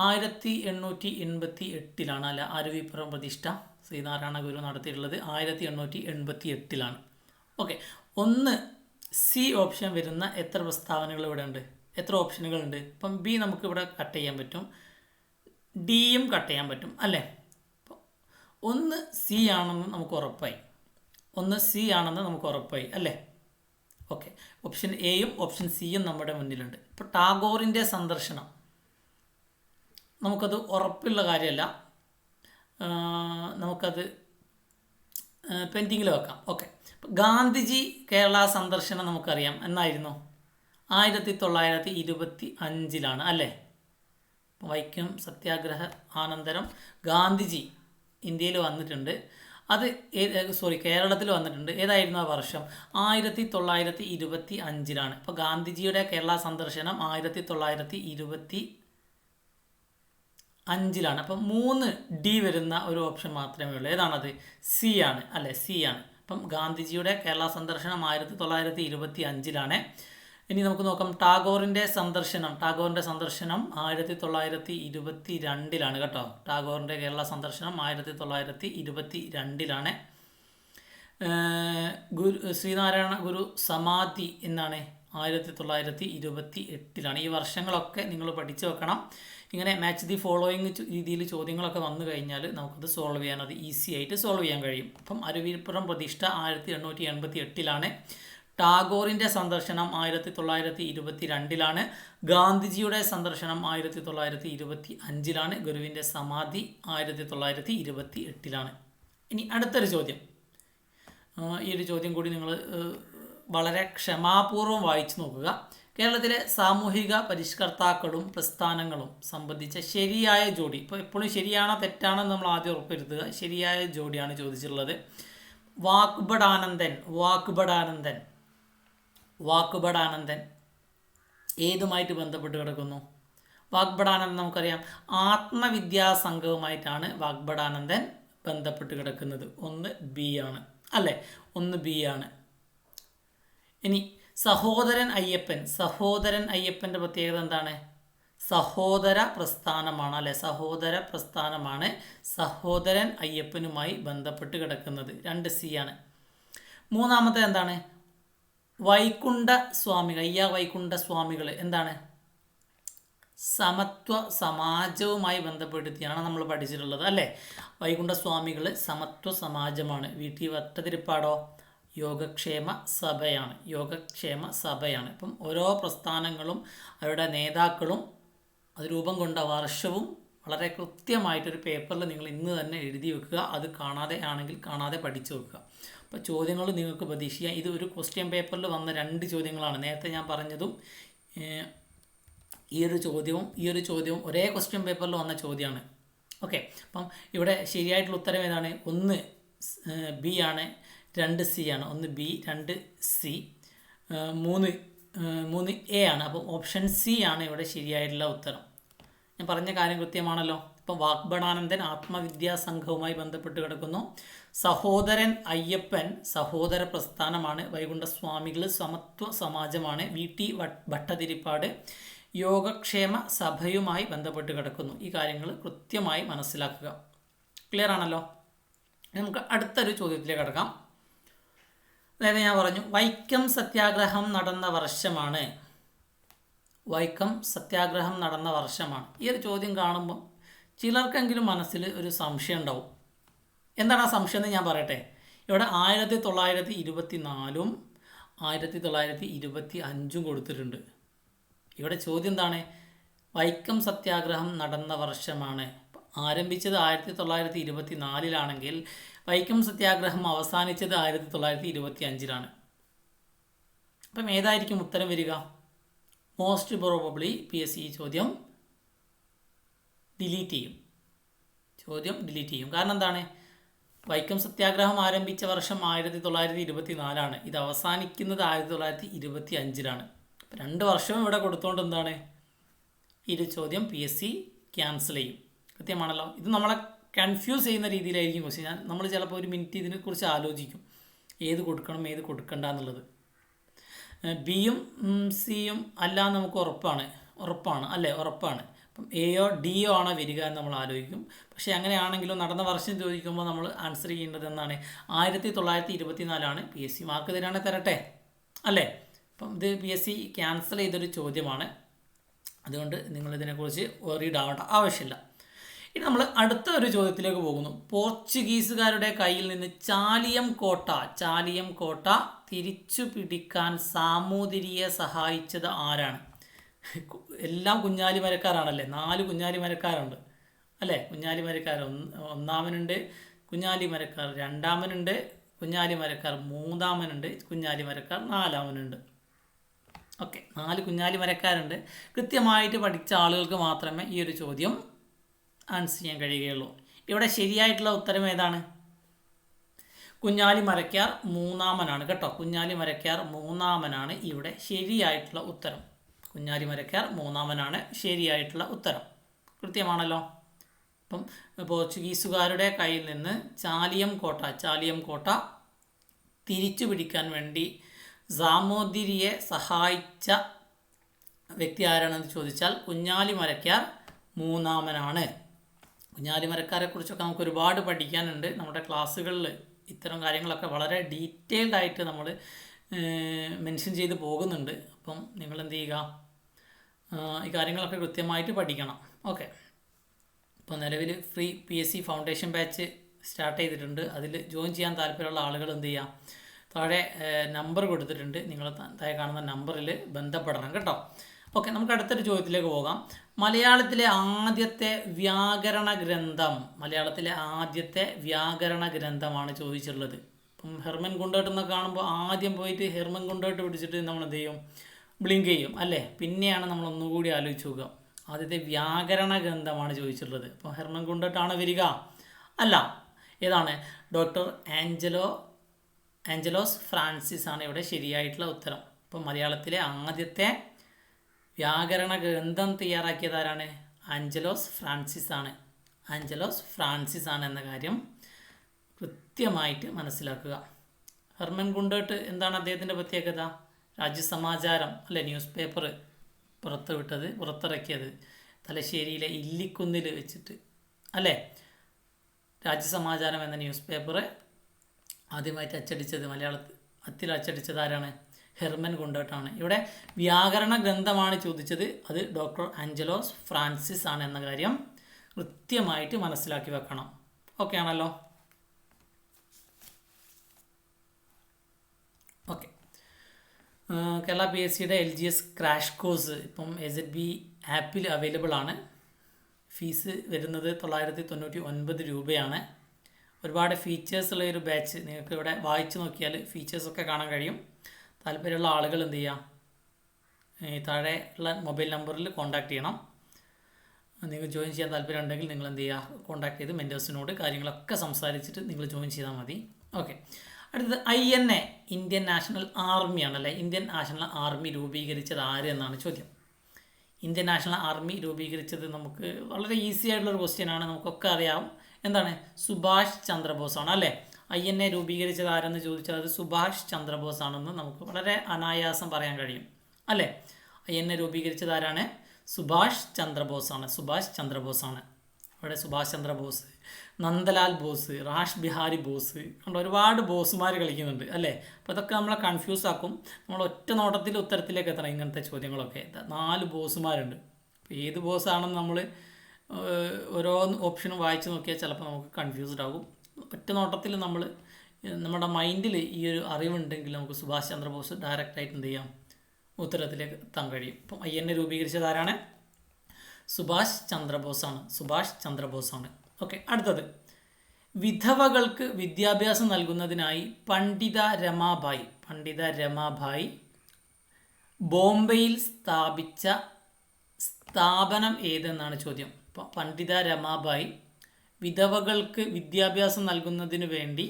1888 അല്ല അരുവിപ്പുറം പ്രതിഷ്ഠ ശ്രീനാരായണ ഗുരു നടത്തിയിട്ടുള്ളത് 1888. ഓക്കെ, 1 സി ഓപ്ഷൻ വരുന്ന എത്ര പ്രസ്താവനകൾ ഇവിടെ ഉണ്ട്? എത്ര ഓപ്ഷനുകളുണ്ട്? അപ്പം ബി നമുക്കിവിടെ കട്ട് ചെയ്യാൻ പറ്റും, ഡിയും കട്ട് ചെയ്യാൻ പറ്റും അല്ലേ. അപ്പോൾ 1 സി ആണെന്ന് നമുക്ക് ഉറപ്പായി അല്ലേ. ഓക്കെ, ഓപ്ഷൻ എയും ഓപ്ഷൻ സിയും നമ്മുടെ മുന്നിലുണ്ട്. ഇപ്പോൾ ടാഗോറിൻ്റെ സന്ദർശനം നമുക്കത് ഉറപ്പുള്ള കാര്യമല്ല, നമുക്കത് പെൻഡിങ്ങിൽ വെക്കാം. ഓക്കെ, ഗാന്ധിജി കേരള സന്ദർശനം നമുക്കറിയാം എന്നായിരുന്നു 1925 അല്ലേ. വൈക്കം സത്യാഗ്രഹ അനന്തരം ഗാന്ധിജി ഇന്ത്യയിൽ വന്നിട്ടുണ്ട്. അത് കേരളത്തിൽ വന്നിട്ടുണ്ട്. ഏതായിരുന്നു ആ വർഷം? 1925. അപ്പോൾ ഗാന്ധിജിയുടെ കേരള സന്ദർശനം 1925. അപ്പം 3 ഡി വരുന്ന ഒരു ഓപ്ഷൻ മാത്രമേ ഉള്ളൂ. ഏതാണത്? സി ആണ് അല്ലേ, സി ആണ്. അപ്പം ഗാന്ധിജിയുടെ കേരള സന്ദർശനം 1925. ഇനി നമുക്ക് നോക്കാം. ടാഗോറിൻ്റെ സന്ദർശനം 1922 കേട്ടോ. ടാഗോറിൻ്റെ കേരള സന്ദർശനം 1922. ശ്രീനാരായണ ഗുരു സമാധി എന്നാണ് 1928. ഈ വർഷങ്ങളൊക്കെ നിങ്ങൾ പഠിച്ചു വെക്കണം. ഇങ്ങനെ മാച്ച് ദി ഫോളോയിങ് രീതിയിൽ ചോദ്യങ്ങളൊക്കെ വന്നു കഴിഞ്ഞാൽ നമുക്കത് സോൾവ് ചെയ്യാൻ, അത് ഈസി ആയിട്ട് സോൾവ് ചെയ്യാൻ കഴിയും. അപ്പം അരുവിപ്പുറം പ്രതിഷ്ഠ 1888. ടാഗോറിൻ്റെ സന്ദർശനം 1922. ഗാന്ധിജിയുടെ സന്ദർശനം 1925. ഗുരുവിൻ്റെ സമാധി 1928. ഇനി അടുത്തൊരു ചോദ്യം. ഈ ഒരു ചോദ്യം കൂടി നിങ്ങൾ വളരെ ക്ഷമാപൂർവ്വം വായിച്ചു നോക്കുക. കേരളത്തിലെ സാമൂഹിക പരിഷ്കർത്താക്കളും പ്രസ്ഥാനങ്ങളും സംബന്ധിച്ച ശരിയായ ജോഡി. ഇപ്പോൾ എപ്പോഴും ശരിയാണോ തെറ്റാണോ എന്ന് നമ്മൾ ആദ്യം ഉറപ്പുവരുത്തുക. ശരിയായ ജോഡിയാണ് ചോദിച്ചിട്ടുള്ളത്. വാക്ബടാനന്ദൻ ഏതുമായിട്ട് ബന്ധപ്പെട്ട് കിടക്കുന്നു? വാഗ്ബടാനന്ദൻ നമുക്കറിയാം ആത്മവിദ്യാ സംഘവുമായിട്ടാണ് വാഗ്ബടാനന്ദൻ ബന്ധപ്പെട്ട് കിടക്കുന്നത്? ഒന്ന് ബി ആണ് അല്ലേ? ഒന്ന് ബി ആണ്. ഇനി സഹോദരൻ അയ്യപ്പൻ്റെ പ്രത്യേകത എന്താണ്? സഹോദര പ്രസ്ഥാനമാണ് അല്ലെ? സഹോദര പ്രസ്ഥാനമാണ് സഹോദരൻ അയ്യപ്പനുമായി ബന്ധപ്പെട്ട് കിടക്കുന്നത്. 2 സി ആണ്. മൂന്നാമത്തെ എന്താണ്? വൈകുണ്ഠ സ്വാമികൾ, അയ്യ വൈകുണ്ഠ സ്വാമികൾ എന്താണ്? സമത്വ സമാജവുമായി ബന്ധപ്പെടുത്തിയാണ് നമ്മൾ പഠിച്ചിട്ടുള്ളത് അല്ലേ? വൈകുണ്ഠ സ്വാമികൾ സമത്വ സമാജമാണ്. VT ഭട്ടതിരിപ്പാടോ യോഗക്ഷേമ സഭയാണ്. ഇപ്പം ഓരോ പ്രസ്ഥാനങ്ങളും അവരുടെ നേതാക്കളും അത് രൂപം കൊണ്ട വർഷവും വളരെ കൃത്യമായിട്ടൊരു പേപ്പറിൽ നിങ്ങൾ ഇന്ന് തന്നെ എഴുതി വെക്കുക. അത് കാണാതെ പഠിച്ചു വെക്കുക. അപ്പോൾ ചോദ്യങ്ങൾ നിങ്ങൾക്ക് പ്രതീക്ഷിക്കാം. ഇത് ഒരു ക്വസ്റ്റ്യൻ പേപ്പറിൽ വന്ന 2 ചോദ്യങ്ങളാണ്. നേരത്തെ ഞാൻ പറഞ്ഞതും ഈ ഒരു ചോദ്യവും ഒരേ ക്വസ്റ്റ്യൻ പേപ്പറിൽ വന്ന ചോദ്യമാണ്. ഓക്കെ, അപ്പം ഇവിടെ ശരിയായിട്ടുള്ള ഉത്തരം ഏതാണ്? 1 ബി ആണ്, 2 സി ആണ്. 1 ബി, 2 സി, 3 എ ആണ്. അപ്പോൾ ഓപ്ഷൻ സി ആണ് ഇവിടെ ശരിയായിട്ടുള്ള ഉത്തരം. ഞാൻ പറഞ്ഞ കാര്യം കൃത്യമാണല്ലോ. ഇപ്പം വാഗ്ബടാനന്ദൻ ആത്മവിദ്യാ സംഘവുമായി ബന്ധപ്പെട്ട് കിടക്കുന്നു. സഹോദരൻ അയ്യപ്പൻ സഹോദര പ്രസ്ഥാനമാണ്. വൈകുണ്ഠസ്വാമികൾ സമത്വ സമാജമാണ്. VT ഭട്ടതിരിപ്പാട് യോഗക്ഷേമ സഭയുമായി ബന്ധപ്പെട്ട് കിടക്കുന്നു. ഈ കാര്യങ്ങൾ കൃത്യമായി മനസ്സിലാക്കുക. ക്ലിയർ ആണല്ലോ? നമുക്ക് അടുത്തൊരു ചോദ്യത്തിലേക്ക് കടക്കാം. അതായത് ഞാൻ പറഞ്ഞു വൈക്കം സത്യാഗ്രഹം നടന്ന വർഷമാണ്. ഈ ഒരു ചോദ്യം കാണുമ്പോൾ ചിലർക്കെങ്കിലും മനസ്സിൽ ഒരു സംശയം ഉണ്ടാവും. എന്താണ് ആ സംശയം എന്ന് ഞാൻ പറയട്ടെ. ഇവിടെ 1924 1925 കൊടുത്തിട്ടുണ്ട്. ഇവിടെ ചോദ്യം എന്താണ്? വൈക്കം സത്യാഗ്രഹം നടന്ന വർഷമാണ്. ആരംഭിച്ചത് 1924 വൈക്കം സത്യാഗ്രഹം അവസാനിച്ചത് 1925. അപ്പം ഏതായിരിക്കും ഉത്തരം വരിക? മോസ്റ്റ് പ്രോബബ്ലി PSC ഈ ചോദ്യം ഡിലീറ്റ് ചെയ്യും. കാരണം എന്താണ്? വൈക്കം സത്യാഗ്രഹം ആരംഭിച്ച വർഷം 1924. ഇത് അവസാനിക്കുന്നത് 1925. 2 വർഷവും ഇവിടെ കൊടുത്തുകൊണ്ട് എന്താണ്? ഈ ഒരു ചോദ്യം PSC ക്യാൻസൽ ചെയ്യും. കൃത്യമാണല്ലോ? ഇത് നമ്മളെ കൺഫ്യൂസ് ചെയ്യുന്ന രീതിയിലായിരിക്കും ക്വസ്റ്റ്യൻ. നമ്മൾ ചിലപ്പോൾ ഒരു മിനിറ്റ് ഇതിനെക്കുറിച്ച് ആലോചിക്കും, ഏത് കൊടുക്കണം ഏത് കൊടുക്കണ്ട എന്നുള്ളത്. ബിയും സിയും അല്ല നമുക്ക് ഉറപ്പാണ് അല്ലേ? ഉറപ്പാണ്. അപ്പം എയോ ഡിയോ ആണോ വരിക എന്ന് നമ്മൾ ആലോചിക്കും. പക്ഷേ അങ്ങനെയാണെങ്കിലും നടന്ന വർഷം ചോദിക്കുമ്പോൾ നമ്മൾ ആൻസർ ചെയ്യേണ്ടത് എന്നാണ്? 1924 PSC മാർക്ക് തരാണെങ്കിൽ തരട്ടെ അല്ലേ? അപ്പം ഇത് PSC ക്യാൻസൽ ചെയ്തൊരു ചോദ്യമാണ്. അതുകൊണ്ട് നിങ്ങളിതിനെക്കുറിച്ച് വറീഡ് ആവേണ്ട ആവശ്യമില്ല. ഇനി നമ്മൾ അടുത്ത ഒരു ചോദ്യത്തിലേക്ക് പോകുന്നു. പോർച്ചുഗീസുകാരുടെ കയ്യിൽ നിന്ന് ചാലിയം കോട്ട തിരിച്ചു പിടിക്കാൻ സാമൂതിരിയെ സഹായിച്ചത് ആരാണ്? എല്ലാം കുഞ്ഞാലിമരക്കാരാണല്ലേ? 4 കുഞ്ഞാലിമരക്കാരുണ്ട് അല്ലേ? കുഞ്ഞാലിമരക്കാർ ഒന്നാമനുണ്ട്, കുഞ്ഞാലിമരക്കാർ രണ്ടാമനുണ്ട്, കുഞ്ഞാലിമരക്കാർ മൂന്നാമനുണ്ട്, കുഞ്ഞാലിമരക്കാർ നാലാമനുണ്ട്. ഓക്കെ, 4 കുഞ്ഞാലിമരക്കാരുണ്ട്. കൃത്യമായിട്ട് പഠിച്ച ആളുകൾക്ക് മാത്രമേ ഈ ഒരു ചോദ്യം ആൻസർ ചെയ്യാൻ കഴിയുകയുള്ളൂ. ഇവിടെ ശരിയായിട്ടുള്ള ഉത്തരം ഏതാണ്? കുഞ്ഞാലിമരക്കാർ മൂന്നാമനാണ് കേട്ടോ. കുഞ്ഞാലിമരക്കാർ മൂന്നാമനാണ് ഇവിടെ ശരിയായിട്ടുള്ള ഉത്തരം. കുഞ്ഞാലിമരക്കാർ മൂന്നാമനാണ് ശരിയായിട്ടുള്ള ഉത്തരം. കൃത്യമാണല്ലോ? അപ്പം പോർച്ചുഗീസുകാരുടെ കയ്യിൽ നിന്ന് ചാലിയം കോട്ട തിരിച്ചു പിടിക്കാൻ വേണ്ടി സാമൂതിരിയെ സഹായിച്ച വ്യക്തി ആരാണെന്ന് ചോദിച്ചാൽ കുഞ്ഞാലിമരക്കാർ മൂന്നാമനാണ്. കുഞ്ഞാലിമരക്കാരെ കുറിച്ചൊക്കെ നമുക്ക് ഒരുപാട് പഠിക്കാനുണ്ട്. നമ്മുടെ ക്ലാസ്സുകളിൽ ഇത്തരം കാര്യങ്ങളൊക്കെ വളരെ ഡീറ്റെയിൽഡ് ആയിട്ട് നമ്മൾ മെൻഷൻ ചെയ്ത് പോകുന്നുണ്ട്. അപ്പം നിങ്ങൾ എന്ത് ചെയ്യുക, ഈ കാര്യങ്ങളൊക്കെ കൃത്യമായിട്ട് പഠിക്കണം. ഓക്കെ, ഇപ്പോൾ നിലവിൽ free PSC foundation batch start ചെയ്തിട്ടുണ്ട്. അതിൽ ജോയിൻ ചെയ്യാൻ താല്പര്യമുള്ള ആളുകൾ എന്ത് ചെയ്യുക, താഴെ നമ്പർ കൊടുത്തിട്ടുണ്ട്. നിങ്ങൾ താഴെ കാണുന്ന നമ്പറിൽ ബന്ധപ്പെടണം കേട്ടോ. ഓക്കെ, നമുക്ക് അടുത്തൊരു ചോദ്യത്തിലേക്ക് പോകാം. മലയാളത്തിലെ ആദ്യത്തെ വ്യാകരണ ഗ്രന്ഥമാണ് ചോദിച്ചിട്ടുള്ളത്. ഇപ്പം ഹെർമൻ ഗുണ്ടേട്ട് എന്നൊക്കെ കാണുമ്പോൾ ആദ്യം പോയിട്ട് ഹെർമൻ ഗുണ്ടേട്ട് പിടിച്ചിട്ട് നമ്മൾ എന്ത് ചെയ്യും, ബ്ലിങ്ക് ചെയ്യും അല്ലേ? പിന്നെയാണ് നമ്മൾ ഒന്നുകൂടി ആലോചിച്ച് നോക്കുക. ആദ്യത്തെ വ്യാകരണ ഗ്രന്ഥമാണ് ചോദിച്ചിട്ടുള്ളത്. അപ്പോൾ ഹെർമൻ ഗുണ്ടേട്ടാണ് വരിക? അല്ല, ഏതാണ്? ഡോക്ടർ ആഞ്ചലോസ് ഫ്രാൻസിസ് ആണ് ഇവിടെ ശരിയായിട്ടുള്ള ഉത്തരം. അപ്പം മലയാളത്തിലെ ആദ്യത്തെ വ്യാകരണ ഗ്രന്ഥം തയ്യാറാക്കിയത് ആരാണ്? ആഞ്ചലോസ് ഫ്രാൻസിസ് ആണ് എന്ന കാര്യം കൃത്യമായിട്ട് മനസ്സിലാക്കുക. ഹെർമൻ ഗുണ്ടേട്ട് എന്താണ് അദ്ദേഹത്തിൻ്റെ പ്രത്യേകത? രാജ്യസമാചാരം അല്ലെ, ന്യൂസ് പേപ്പർ പുറത്തിറക്കിയത് തലശ്ശേരിയിലെ ഇല്ലിക്കുന്നിൽ വെച്ചിട്ട് അല്ലേ. രാജ്യസമാചാരം എന്ന ന്യൂസ് പേപ്പർ ആദ്യമായിട്ട് അച്ചടിച്ചത് മലയാളത്തിൽ അച്ചടിച്ചത് ആരാണ്? ഹെർമൻ ഗുണ്ടേട്ടാണ്. ഇവിടെ വ്യാകരണ ഗ്രന്ഥമാണ് ചോദിച്ചത്, അത് ഡോക്ടർ ആഞ്ചലോസ് ഫ്രാൻസിസ് ആണ് എന്ന കാര്യം കൃത്യമായിട്ട് മനസ്സിലാക്കി വെക്കണം. ഓക്കെ ആണല്ലോ? ഓക്കെ. കേരള PSCയുടെ LGS ക്രാഷ് കോഴ്സ് ഇപ്പം AZB ആപ്പിൽ അവൈലബിൾ ആണ്. ഫീസ് വരുന്നത് 999 രൂപയാണ്. ഒരുപാട് ഫീച്ചേഴ്സുള്ള ഒരു ബാച്ച്. നിങ്ങൾക്ക് ഇവിടെ വായിച്ചു നോക്കിയാൽ ഫീച്ചേഴ്സൊക്കെ കാണാൻ കഴിയും. താല്പര്യമുള്ള ആളുകൾ എന്ത് ചെയ്യാം, താഴെ ഉള്ള മൊബൈൽ നമ്പറിൽ കോൺടാക്ട് ചെയ്യണം. നിങ്ങൾ ജോയിൻ ചെയ്യാൻ താല്പര്യം ഉണ്ടെങ്കിൽ നിങ്ങൾ എന്ത് ചെയ്യുക, കോൺടാക്ട് ചെയ്ത് മെൻറ്റേഴ്സിനോട് കാര്യങ്ങളൊക്കെ സംസാരിച്ചിട്ട് നിങ്ങൾ ജോയിൻ ചെയ്താൽ മതി. ഓക്കെ. അടുത്തത് INA, ഇന്ത്യൻ നാഷണൽ ആർമി ആണല്ലേ. ഇന്ത്യൻ നാഷണൽ ആർമി രൂപീകരിച്ചത് ആര് എന്നാണ് ചോദ്യം. ഇന്ത്യൻ നാഷണൽ ആർമി രൂപീകരിച്ചത് നമുക്ക് വളരെ ഈസി ആയിട്ടുള്ളൊരു ക്വസ്റ്റ്യനാണ്, നമുക്കൊക്കെ അറിയാം. എന്താണ്? സുഭാഷ് ചന്ദ്രബോസ് ആണ് അല്ലേ. INA രൂപീകരിച്ചത് ആരെന്ന് ചോദിച്ചാൽ അത് സുഭാഷ് ചന്ദ്രബോസ് ആണെന്ന് നമുക്ക് വളരെ അനായാസം പറയാൻ കഴിയും അല്ലേ. INA രൂപീകരിച്ചത് ആരാണ്? സുഭാഷ് ചന്ദ്രബോസാണ്. സുഭാഷ് ചന്ദ്രബോസാണ്. അവിടെ സുഭാഷ് ചന്ദ്രബോസ്, നന്ദലാൽ ബോസ്, റാഷ് ബിഹാരി ബോസ്, കണ്ട ഒരുപാട് ബോസുമാർ കളിക്കുന്നുണ്ട് അല്ലേ. അപ്പോൾ അതൊക്കെ നമ്മളെ കൺഫ്യൂസ് ആക്കും. നമ്മൾ ഒറ്റ നോട്ടത്തിൽ ഉത്തരത്തിലേക്ക് എത്തണം. ഇങ്ങനത്തെ ചോദ്യങ്ങളൊക്കെ 4 ബോസുമാരുണ്ട്. അപ്പോൾ ഏത് ബോസാണെന്ന് നമ്മൾ ഓരോ ഓപ്ഷനും വായിച്ച് നോക്കിയാൽ ചിലപ്പോൾ നമുക്ക് കൺഫ്യൂസ്ഡ് ആകും. ഒറ്റ നോട്ടത്തിൽ നമ്മുടെ മൈൻഡിൽ ഈ ഒരു അറിവുണ്ടെങ്കിൽ നമുക്ക് സുഭാഷ് ചന്ദ്രബോസ് ഡയറക്റ്റായിട്ട് എന്ത് ചെയ്യാം, ഉത്തരത്തിലേക്ക് എത്താൻ കഴിയും. അപ്പം INA രൂപീകരിച്ചത് ആരാണ്? സുഭാഷ് ചന്ദ്രബോസാണ്. സുഭാഷ് ചന്ദ്രബോസാണ്. ഓക്കെ. അടുത്തത്, വിധവകൾക്ക് വിദ്യാഭ്യാസം നൽകുന്നതിനായി പണ്ഡിത രമാഭായി ബോംബെയിൽ സ്ഥാപിച്ച സ്ഥാപനം ഏതെന്നാണ് ചോദ്യം. അപ്പോൾ പണ്ഡിത രമാഭായി വിധവകൾക്ക് വിദ്യാഭ്യാസം നൽകുന്നതിന് വേണ്ടി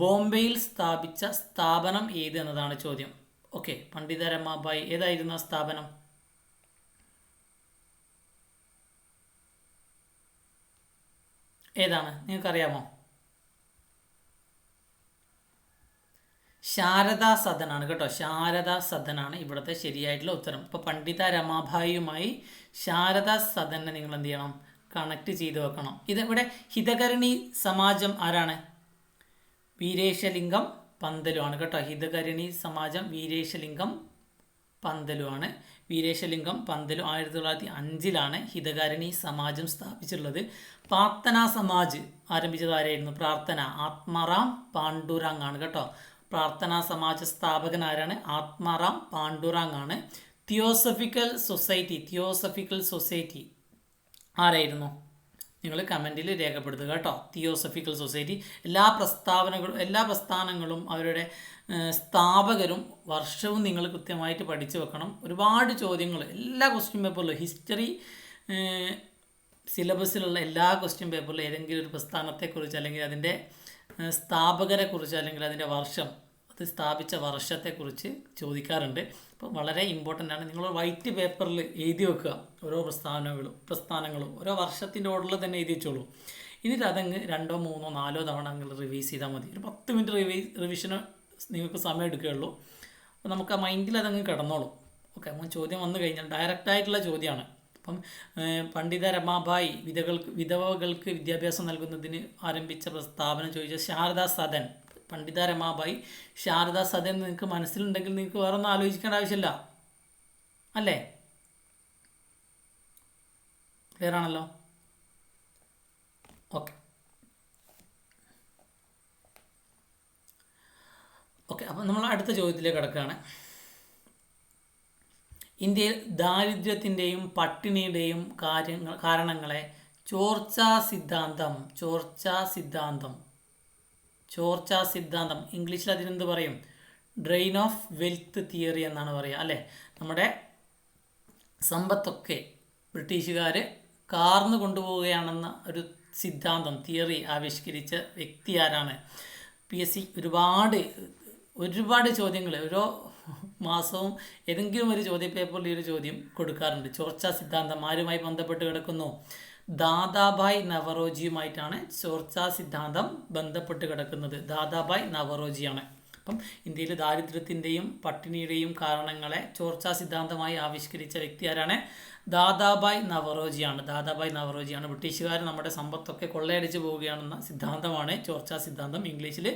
ബോംബെയിൽ സ്ഥാപിച്ച സ്ഥാപനം ഏത് എന്നതാണ് ചോദ്യം. ഓക്കെ. പണ്ഡിത രമാഭായി ഏതായിരുന്നു ആ സ്ഥാപനം? ഏതാണ്? നിങ്ങൾക്കറിയാമോ? ശാരദാ സദനാണ് കേട്ടോ. ശാരദാ സദനാണ് ഇവിടുത്തെ ശരിയായിട്ടുള്ള ഉത്തരം. ഇപ്പോൾ പണ്ഡിത രമാഭായിയുമായി ശാരദാ സദനെ നിങ്ങൾ എന്ത് ചെയ്യണം, കണക്ട് ചെയ്ത് വെക്കണം. ഇതിവിടെ ഹിതകരണി സമാജം ആരാണ്? വീരേശലിംഗം പന്തലു ആണ് കേട്ടോ. ഹിതകരണി സമാജം വീരേശലിംഗം പന്തലു ആണ്. വീരേശലിംഗം പന്തലു 1905 ഹിതകാരിണി സമാജം സ്ഥാപിച്ചിട്ടുള്ളത്. പ്രാർത്ഥന സമാജ് ആരംഭിച്ചത് ആരായിരുന്നു? പ്രാർത്ഥന ആത്മാറാം പാണ്ഡുറാങ് ആണ് കേട്ടോ. പ്രാർത്ഥന സമാജ് സ്ഥാപകൻ ആരാണ്? ആത്മാറാം പാണ്ഡുറാങ് ആണ്. തിയോസഫിക്കൽ സൊസൈറ്റി ആരായിരുന്നു? നിങ്ങൾ കമൻറ്റിൽ രേഖപ്പെടുത്തുക കേട്ടോ. Theosophical society. എല്ലാ പ്രസ്ഥാനങ്ങളും അവരുടെ സ്ഥാപകരും വർഷവും നിങ്ങൾ കൃത്യമായിട്ട് പഠിച്ചു വെക്കണം. ഒരുപാട് ചോദ്യങ്ങൾ എല്ലാ ക്വസ്റ്റ്യൻ പേപ്പറിലും, ഹിസ്റ്ററി സിലബസിലുള്ള എല്ലാ ക്വസ്റ്റ്യൻ പേപ്പറിലും ഏതെങ്കിലും ഒരു പ്രസ്ഥാനത്തെക്കുറിച്ച് അല്ലെങ്കിൽ അതിൻ്റെ സ്ഥാപകരെക്കുറിച്ച് അല്ലെങ്കിൽ അതിൻ്റെ വർഷം, അത് സ്ഥാപിച്ച വർഷത്തെക്കുറിച്ച് ചോദിക്കാറുണ്ട്. അപ്പോൾ വളരെ ഇമ്പോർട്ടൻ്റ് ആണ്. നിങ്ങൾ വൈറ്റ് പേപ്പറിൽ എഴുതി വെക്കുക ഓരോ പ്രസ്ഥാനങ്ങളും ഓരോ വർഷത്തിൻ്റെ ഓർഡറിൽ തന്നെ എഴുതി വെച്ചോളൂ. എന്നിട്ട് അതങ്ങ് 2, 3, 4 തവണ നിങ്ങൾ റിവൈസ് ചെയ്താൽ മതി. ഒരു 10 മിനിറ്റ് റിവിഷന് നിങ്ങൾക്ക് സമയം എടുക്കുകയുള്ളൂ. അപ്പോൾ നമുക്ക് ആ മൈൻഡിൽ അതങ്ങ് കിടന്നോളും. ഓക്കെ. അപ്പോൾ ചോദ്യം വന്നു കഴിഞ്ഞാൽ ഡയറക്റ്റായിട്ടുള്ള ചോദ്യമാണ്. അപ്പം പണ്ഡിത രമാഭായി വിധവകൾക്ക് വിദ്യാഭ്യാസം നൽകുന്നതിന് ആരംഭിച്ച സ്ഥാപനം ചോദിച്ച ശാരദാ സദൻ. പണ്ഡിത രമാഭായി ശാരദാ സദൻ നിങ്ങൾക്ക് മനസ്സിലുണ്ടെങ്കിൽ നിങ്ങൾക്ക് വേറെ ഒന്നും ആലോചിക്കേണ്ട ആവശ്യമില്ല അല്ലേ. ക്ലിയർ ആണല്ലോ? ഓക്കെ. അപ്പം നമ്മൾ അടുത്ത ചോദ്യത്തിലേക്ക് കിടക്കുകയാണ്. ഇന്ത്യയിൽ ദാരിദ്ര്യത്തിൻ്റെയും പട്ടിണിയുടെയും കാരണങ്ങളെ ചോർച്ചാ സിദ്ധാന്തം ഇംഗ്ലീഷിൽ അതിനെന്ത് പറയും? ഡ്രെയിൻ ഓഫ് വെൽത്ത് തിയറി എന്നാണ് പറയുക അല്ലേ. നമ്മുടെ സമ്പത്തൊക്കെ ബ്രിട്ടീഷുകാർ കാർന്നു കൊണ്ടുപോവുകയാണെന്ന ഒരു സിദ്ധാന്തം, തിയറി ആവിഷ്കരിച്ച വ്യക്തി ആരാണ്? PSC ഒരുപാട് ചോദ്യങ്ങൾ ഓരോ മാസവും ഏതെങ്കിലും ഒരു ചോദ്യ പേപ്പറിൽ ഒരു ചോദ്യം കൊടുക്കാറുണ്ട്. ചോർച്ചാ സിദ്ധാന്തം ആരുമായി ബന്ധപ്പെട്ട് കിടക്കുന്നു? ദാദാഭായ് നവറോജിയുമായിട്ടാണ് ചോർച്ചാ സിദ്ധാന്തം ബന്ധപ്പെട്ട് കിടക്കുന്നത്. ദാദാഭായ് നവറോജിയാണ്. അപ്പം ഇന്ത്യയിൽ ദാരിദ്ര്യത്തിൻ്റെയും പട്ടിണിയുടെയും കാരണങ്ങളെ ചോർച്ചാ സിദ്ധാന്തമായി ആവിഷ്കരിച്ച വ്യക്തി ആരാണ്? ദാദാഭായ് നവറോജിയാണ്. ദാദാഭായ് നവറോജിയാണ്. ബ്രിട്ടീഷുകാർ നമ്മുടെ സമ്പത്തൊക്കെ കൊള്ളയടിച്ച് പോവുകയാണെന്ന സിദ്ധാന്തമാണ് ചോർച്ചാ സിദ്ധാന്തം. ഇംഗ്ലീഷിൽ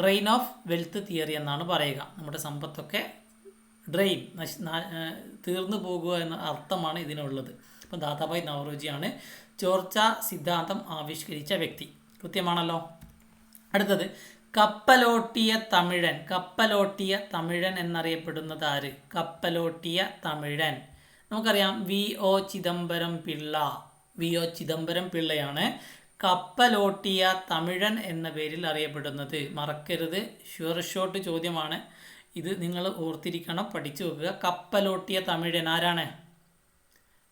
ഡ്രെയിൻ ഓഫ് വെൽത്ത് തിയറി എന്നാണ് പറയുക. നമ്മുടെ സമ്പത്തൊക്കെ ഡ്രെയിൻ തീർന്നു പോകുക എന്ന അർത്ഥമാണ് ഇതിനുള്ളത്. അപ്പം ദാദാഭായ് നവറോജിയാണ് ചോർച്ചാ സിദ്ധാന്തം ആവിഷ്കരിച്ച വ്യക്തി. കൃത്യമാണല്ലോ. അടുത്തത് കപ്പലോട്ടിയ തമിഴൻ. കപ്പലോട്ടിയ തമിഴൻ എന്നറിയപ്പെടുന്നത് ആര്? കപ്പലോട്ടിയ തമിഴൻ നമുക്കറിയാം വി.ഒ. ചിദംബരം പിള്ള. വി.ഒ. ചിദംബരം പിള്ളയാണ് കപ്പലോട്ടിയ തമിഴൻ എന്ന പേരിൽ അറിയപ്പെടുന്നത്. മറക്കരുത്, ഷുവർ ഷോട്ട് ചോദ്യമാണ് ഇത്. നിങ്ങൾ ഓർത്തിരിക്കണം, പഠിച്ചു വെക്കുക. കപ്പലോട്ടിയ തമിഴൻ ആരാണ്?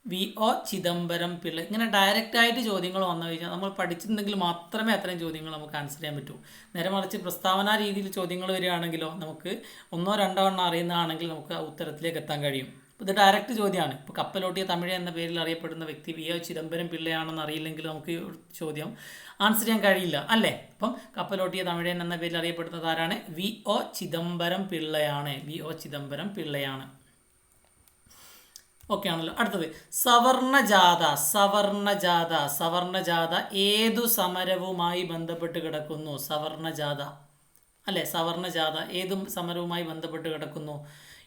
വി.ഒ. ചിദംബരം പിള്ള. ഇങ്ങനെ ഡയറക്റ്റായിട്ട് ചോദ്യങ്ങൾ വന്നു കഴിഞ്ഞാൽ നമ്മൾ പഠിച്ചിട്ടുണ്ടെങ്കിൽ മാത്രമേ അത്രയും ചോദ്യങ്ങൾ നമുക്ക് ആൻസർ ചെയ്യാൻ പറ്റൂ. നേരെ മറിച്ച് പ്രസ്താവന രീതിയിൽ ചോദ്യങ്ങൾ വരികയാണെങ്കിലോ നമുക്ക് ഒന്നോ രണ്ടോ എണ്ണം അറിയുന്നതാണെങ്കിൽ നമുക്ക് ആ ഉത്തരത്തിലേക്ക് എത്താൻ കഴിയും. ഇത് ഡയറക്റ്റ് ചോദ്യമാണ്. ഇപ്പോൾ കപ്പലോട്ടിയ തമിഴ് എന്ന പേരിൽ അറിയപ്പെടുന്ന വ്യക്തി വി.ഒ. ചിദംബരം പിള്ളയാണെന്ന് അറിയില്ലെങ്കിൽ നമുക്ക് ചോദ്യം ആൻസർ ചെയ്യാൻ കഴിയില്ല, അല്ലേ? അപ്പം കപ്പലോട്ടിയ തമിഴൻ എന്ന പേരിൽ അറിയപ്പെടുന്നത് ആരാണ്? വി.ഒ. ചിദംബരം പിള്ളയാണ്. വി.ഒ. ചിദംബരം പിള്ളയാണ്. ഓക്കെ ആണല്ലോ. അടുത്തത് സവർണജാഥ. സവർണജാഥ. സവർണജാഥ ഏതു സമരവുമായി ബന്ധപ്പെട്ട് കിടക്കുന്നു? സവർണജാഥ അല്ലേ? സവർണജാഥ ഏതു സമരവുമായി ബന്ധപ്പെട്ട് കിടക്കുന്നു?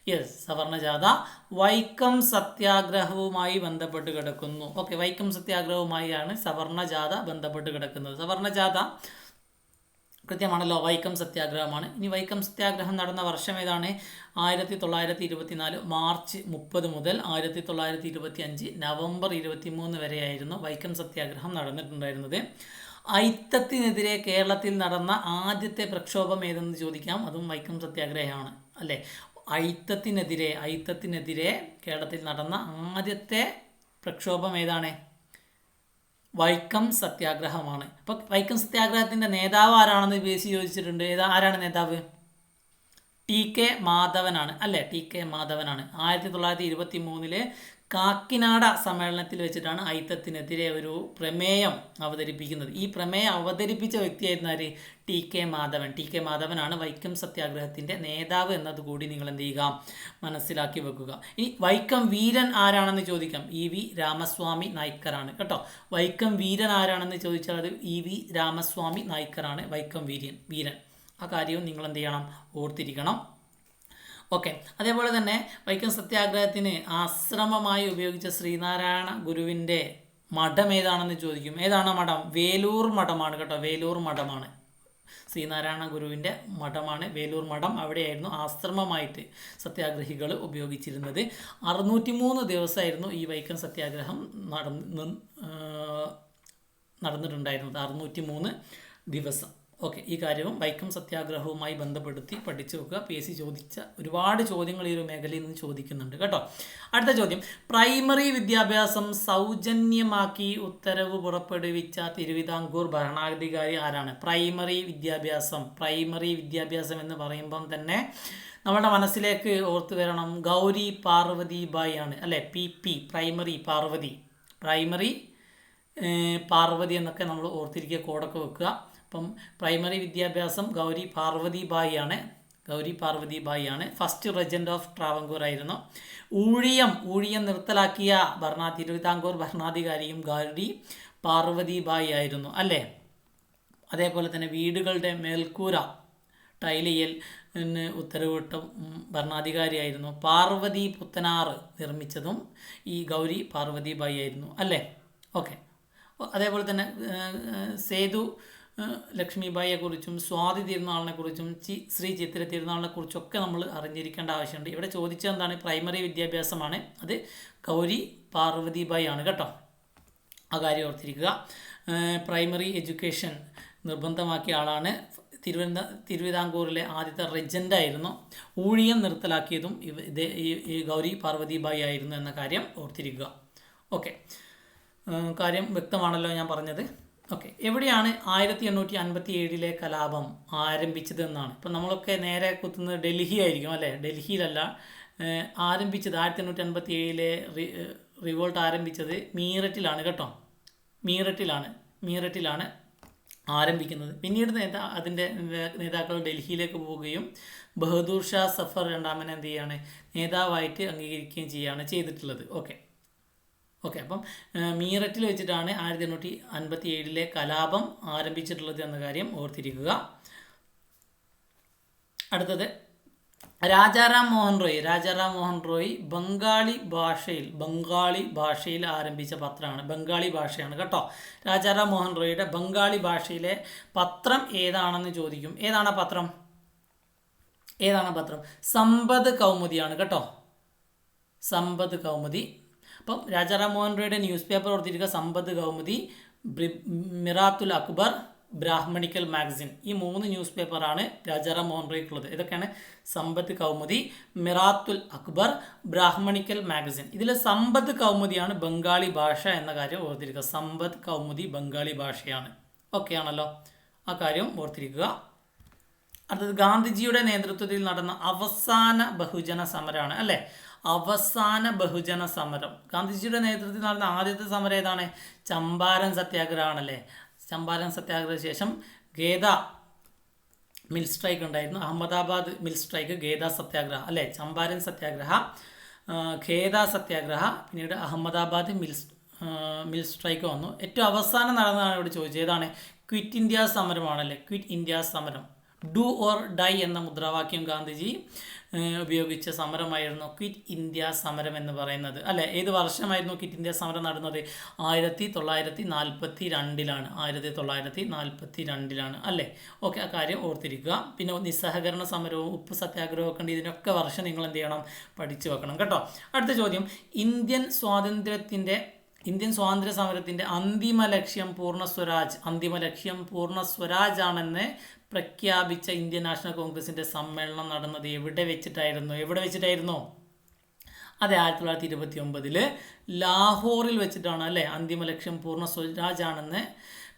യെസ്, സവർണജാഥ വൈക്കം സത്യാഗ്രഹവുമായി ബന്ധപ്പെട്ട് കിടക്കുന്നു. ഓക്കെ, വൈക്കം സത്യാഗ്രഹവുമായാണ് സവർണജാഥ ബന്ധപ്പെട്ട് കിടക്കുന്നത്. സവർണജാഥ കൃത്യമാണല്ലോ, വൈക്കം സത്യാഗ്രഹമാണ്. ഇനി വൈക്കം സത്യാഗ്രഹം നടന്ന വർഷം ഏതാണ്? 1924 മാർച്ച് 30 മുതൽ 1925 നവംബർ 23 വരെയായിരുന്നു വൈക്കം സത്യാഗ്രഹം നടന്നിട്ടുണ്ടായിരുന്നത്. അയിത്തത്തിനെതിരെ കേരളത്തിൽ നടന്ന ആദ്യത്തെ പ്രക്ഷോഭം ഏതെന്ന് ചോദിക്കാം. അതും വൈക്കം സത്യാഗ്രഹമാണ്, അല്ലേ? അയിത്തത്തിനെതിരെ കേരളത്തിൽ നടന്ന ആദ്യത്തെ പ്രക്ഷോഭം ഏതാണ്? വൈക്കം സത്യാഗ്രഹമാണ്. അപ്പോൾ വൈക്കം സത്യാഗ്രഹത്തിൻ്റെ നേതാവ് ആരാണെന്ന് ബേസി ചോദിച്ചിട്ടുണ്ട്. ആരാണ് നേതാവ്? ടി.കെ. മാധവനാണ്, അല്ലേ? ടി.കെ. മാധവനാണ്. 1923 കാക്കിനാട സമ്മേളനത്തിൽ വെച്ചിട്ടാണ് അയിത്തത്തിനെതിരെ ഒരു പ്രമേയം അവതരിപ്പിക്കുന്നത്. ഈ പ്രമേയം അവതരിപ്പിച്ച വ്യക്തിയായിരുന്നു ആര്? ടി.കെ. മാധവൻ. ടി.കെ. മാധവനാണ് വൈക്കം സത്യാഗ്രഹത്തിൻ്റെ നേതാവ് എന്നതുകൂടി നിങ്ങൾ എന്ത് ചെയ്യുക? മനസ്സിലാക്കി വെക്കുക. ഇനി വൈക്കം വീരൻ ആരാണെന്ന് ചോദിക്കാം. ഇ.വി. രാമസ്വാമി നായ്ക്കറാണ് കേട്ടോ. വൈക്കം വീരൻ ആരാണെന്ന് ചോദിച്ചാൽ അത് ഇ.വി. രാമസ്വാമി നായ്ക്കറാണ് വൈക്കം വീരൻ. ആ കാര്യവും നിങ്ങൾ എന്ത് ചെയ്യണം? ഓർത്തിരിക്കണം. ഓക്കെ, അതേപോലെ തന്നെ വൈക്കം സത്യാഗ്രഹത്തിന് ആശ്രമമായി ഉപയോഗിച്ച ശ്രീനാരായണ ഗുരുവിൻ്റെ മഠം ഏതാണെന്ന് ചോദിക്കും. ഏതാണ് മഠം? വേലൂർ മഠമാണ് കേട്ടോ. വേലൂർ മഠമാണ് ശ്രീനാരായണ ഗുരുവിൻ്റെ മഠമാണ് വേലൂർ മഠം. അവിടെയായിരുന്നു ആശ്രമമായിട്ട് സത്യാഗ്രഹികൾ ഉപയോഗിച്ചിരുന്നത്. 603 ദിവസമായിരുന്നു ഈ വൈക്കം സത്യാഗ്രഹം നടന്നിട്ടുണ്ടായിരുന്നത്. 603 ദിവസം. ഓക്കെ, ഈ കാര്യവും വൈക്കം സത്യാഗ്രഹവുമായി ബന്ധപ്പെടുത്തി പഠിച്ചു വെക്കുക. PSC ചോദിച്ച ഒരുപാട് ചോദ്യങ്ങൾ ഈ ഒരു മേഖലയിൽ നിന്ന് ചോദിക്കുന്നുണ്ട് കേട്ടോ. അടുത്ത ചോദ്യം, പ്രൈമറി വിദ്യാഭ്യാസം സൗജന്യമാക്കി ഉത്തരവ് പുറപ്പെടുവിച്ച തിരുവിതാംകൂർ ഭരണാധികാരി ആരാണ്? പ്രൈമറി വിദ്യാഭ്യാസം എന്ന് പറയുമ്പം തന്നെ നമ്മുടെ മനസ്സിലേക്ക് ഓർത്തു വരണം ഗൗരി പാർവതി ബായി ആണ്, അല്ലേ? PP പ്രൈമറി പാർവതി എന്നൊക്കെ നമ്മൾ ഓർത്തിരിക്കുക, കോഡൊക്കെ വെക്കുക. അപ്പം പ്രൈമറി വിദ്യാഭ്യാസം ഗൗരി പാർവതി ബായി ആണ്. ഫസ്റ്റ് റെജന്റ് ഓഫ് ട്രാവൻകൂർ ആയിരുന്നു. ഊഴിയം നിർത്തലാക്കിയ തിരുവിതാംകൂർ ഭരണാധികാരിയും ഗൗരി പാർവതി ബായി ആയിരുന്നു, അല്ലേ? അതേപോലെ തന്നെ വീടുകളുടെ മേൽക്കൂര ടൈൽ ചെയ്യൽ ഉത്തരവിട്ട ഭരണാധികാരിയായിരുന്നു. പാർവതി പുത്തനാറ് നിർമ്മിച്ചതും ഈ ഗൗരി പാർവതി ബായി ആയിരുന്നു, അല്ലേ? ഓക്കെ, അതേപോലെ തന്നെ സേതു ലക്ഷ്മിബായിയെക്കുറിച്ചും സ്വാതി തിരുനാളിനെക്കുറിച്ചും ശ്രീ ചിത്തിര തിരുനാളിനെക്കുറിച്ചൊക്കെ നമ്മൾ അറിഞ്ഞിരിക്കേണ്ട ആവശ്യമുണ്ട്. ഇവിടെ ചോദിച്ചത് എന്താണ്? പ്രൈമറി വിദ്യാഭ്യാസമാണ്. അത് ഗൗരി പാർവതി ബായി ആണ് കേട്ടോ. ആ കാര്യം ഓർത്തിരിക്കുക. പ്രൈമറി എഡ്യൂക്കേഷൻ നിർബന്ധമാക്കിയ ആളാണ്. തിരുവിതാംകൂറിലെ ആദ്യത്തെ റെജൻ്റായിരുന്നു. ഊഴിയം നിർത്തലാക്കിയതും ഈ ഗൗരി പാർവതി ബായി ആയിരുന്നു എന്ന കാര്യം ഓർത്തിരിക്കുക. ഓക്കെ, കാര്യം വ്യക്തമാണല്ലോ ഞാൻ പറഞ്ഞത്. ഓക്കെ, എവിടെയാണ് 1857 കലാപം ആരംഭിച്ചത് എന്നാണ്. ഇപ്പം നമ്മളൊക്കെ നേരെ കുത്തുന്നത് ഡൽഹി ആയിരിക്കും, അല്ലേ? ഡൽഹിയിലല്ല ആരംഭിച്ചത്. 1857 റിവോൾട്ട് ആരംഭിച്ചത് മീററ്റിലാണ് കേട്ടോ. മീററ്റിലാണ് ആരംഭിക്കുന്നത്. പിന്നീട് അതിൻ്റെ നേതാക്കൾ ഡൽഹിയിലേക്ക് പോവുകയും ബഹദൂർ ഷാ സഫർ രണ്ടാമനെ എന്ത് ചെയ്യുകയാണ്, നേതാവായിട്ട് അംഗീകരിക്കുകയും ചെയ്യുകയാണ് ചെയ്തിട്ടുള്ളത്. ഓക്കെ, അപ്പം മീററ്റിൽ വെച്ചിട്ടാണ് 1857 കലാപം ആരംഭിച്ചിട്ടുള്ളത് എന്ന കാര്യം ഓർത്തിരിക്കുക. അടുത്തത് രാജാറാം മോഹൻ റോയ് ബംഗാളി ഭാഷയിൽ ആരംഭിച്ച പത്രമാണ്. ബംഗാളി ഭാഷയാണ് കേട്ടോ. രാജാറാം മോഹൻ റോയിയുടെ ബംഗാളി ഭാഷയിലെ പത്രം ഏതാണെന്ന് ചോദിക്കും. ഏതാണ് പത്രം? സമ്പദ് കൗമുദിയാണ് കേട്ടോ. സമ്പദ് കൗമുദി. അപ്പം രാജാറാം മോഹൻ റോയിയുടെ ന്യൂസ് പേപ്പർ ഓർത്തിരിക്കുക. സമ്പദ് കൗമുദി, മിറാത്തുൽ അക്ബർ, ബ്രാഹ്മണിക്കൽ മാഗസിൻ. ഈ 3 ന്യൂസ് പേപ്പറാണ് രാജാറാം മോഹൻ റോയ്ക്കുള്ളത്. ഇതൊക്കെയാണ് സമ്പദ് കൗമുദി, മിറാത്തുൽ അക്ബർ, ബ്രാഹ്മണിക്കൽ മാഗസിൻ. ഇതിൽ സമ്പദ് കൗമുദിയാണ് ബംഗാളി ഭാഷ എന്ന കാര്യം ഓർത്തിരിക്കുക. സമ്പദ് കൗമുദി ബംഗാളി ഭാഷയാണ്. ഓക്കെ ആണല്ലോ, ആ കാര്യം ഓർത്തിരിക്കുക. അടുത്തത് ഗാന്ധിജിയുടെ നേതൃത്വത്തിൽ നടന്ന അവസാന ബഹുജന സമരമാണ് അല്ലേ. അവസാന ബഹുജന സമരം. ഗാന്ധിജിയുടെ നേതൃത്വത്തിൽ നടന്ന ആദ്യത്തെ സമരം ഏതാണ്? ചമ്പാരൻ സത്യാഗ്രഹമാണല്ലേ. ചമ്പാരൻ സത്യാഗ്രഹ ശേഷം ഗേദ മിൽ സ്ട്രൈക്ക് ഉണ്ടായിരുന്നു. അഹമ്മദാബാദ് മിൽ സ്ട്രൈക്ക്, ഗേദ സത്യാഗ്രഹ അല്ലേ. ചമ്പാരൻ സത്യാഗ്രഹ, ഖേദ സത്യാഗ്രഹ, പിന്നീട് അഹമ്മദാബാദ് മിൽ സ്ട്രൈക്ക് വന്നു. ഏറ്റവും അവസാനം നടന്നതാണ് ഇവിടെ ചോദിച്ചത്. ഏതാണ്? ക്വിറ്റ് ഇന്ത്യ സമരമാണല്ലേ. ക്വിറ്റ് ഇന്ത്യ സമരം, ഡു ഓർ ഡൈ എന്ന മുദ്രാവാക്യം ഗാന്ധിജി ഉപയോഗിച്ച സമരമായിരുന്നു ക്വിറ്റ് ഇന്ത്യ സമരം എന്ന് പറയുന്നത് അല്ലേ. ഏത് വർഷമായിരുന്നു ക്വിറ്റ് ഇന്ത്യ സമരം നടന്നത്? 1942 1942 അല്ലേ. ഓക്കെ, ആ കാര്യം ഓർത്തിരിക്കുക. പിന്നെ നിസ്സഹകരണ സമരവും ഉപ്പ് സത്യാഗ്രഹവും ഒക്കെ ഉണ്ട്. ഇതിനൊക്കെ വർഷം നിങ്ങൾ എന്ത് ചെയ്യണം? പഠിച്ചു വെക്കണം കേട്ടോ. അടുത്ത ചോദ്യം, ഇന്ത്യൻ സ്വാതന്ത്ര്യ സമരത്തിൻ്റെ അന്തിമ ലക്ഷ്യം പൂർണ്ണ സ്വരാജ് ആണെന്ന് പ്രഖ്യാപിച്ച ഇന്ത്യൻ നാഷണൽ കോൺഗ്രസിൻ്റെ സമ്മേളനം നടന്നത് എവിടെ വെച്ചിട്ടായിരുന്നു? അതെ, 1929 ലാഹോറിൽ വെച്ചിട്ടാണ് അല്ലേ. അന്തിമ ലക്ഷ്യം പൂർണ്ണ സ്വരാജ് ആണെന്ന്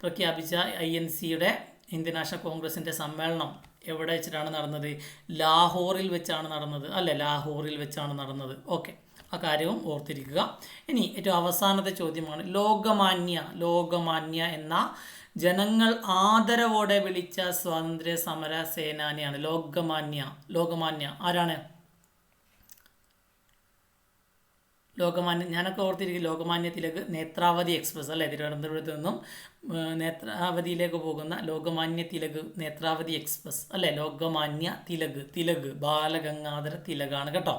പ്രഖ്യാപിച്ച INCയുടെ ഇന്ത്യൻ നാഷണൽ കോൺഗ്രസിൻ്റെ സമ്മേളനം എവിടെ വെച്ചിട്ടാണ് നടന്നത്? ലാഹോറിൽ വെച്ചാണ് നടന്നത് അല്ലേ. ലാഹോറിൽ വെച്ചാണ് നടന്നത്. ഓക്കെ, ആ കാര്യവും ഓർത്തിരിക്കുക. ഇനി ഏറ്റവും അവസാനത്തെ ചോദ്യമാണ്, ലോകമാന്യ എന്ന ജനങ്ങൾ ആദരവോടെ വിളിച്ച സ്വാതന്ത്ര്യ സമര സേനാനിയാണ്. ലോകമാന്യ ആരാണ്? ഞാനൊക്കെ ഓർത്തിരിക്കും. ലോകമാന്യ തിലക്, നേത്രാവതി എക്സ്പ്രസ് അല്ലേ. തിരുവനന്തപുരത്ത് നിന്നും നേത്രാവതിയിലേക്ക് പോകുന്ന ലോകമാന്യ തിലക് നേത്രാവതി എക്സ്പ്രസ് അല്ലേ. ലോകമാന്യ തിലക് ബാലഗംഗാധര തിലകാണ് കേട്ടോ.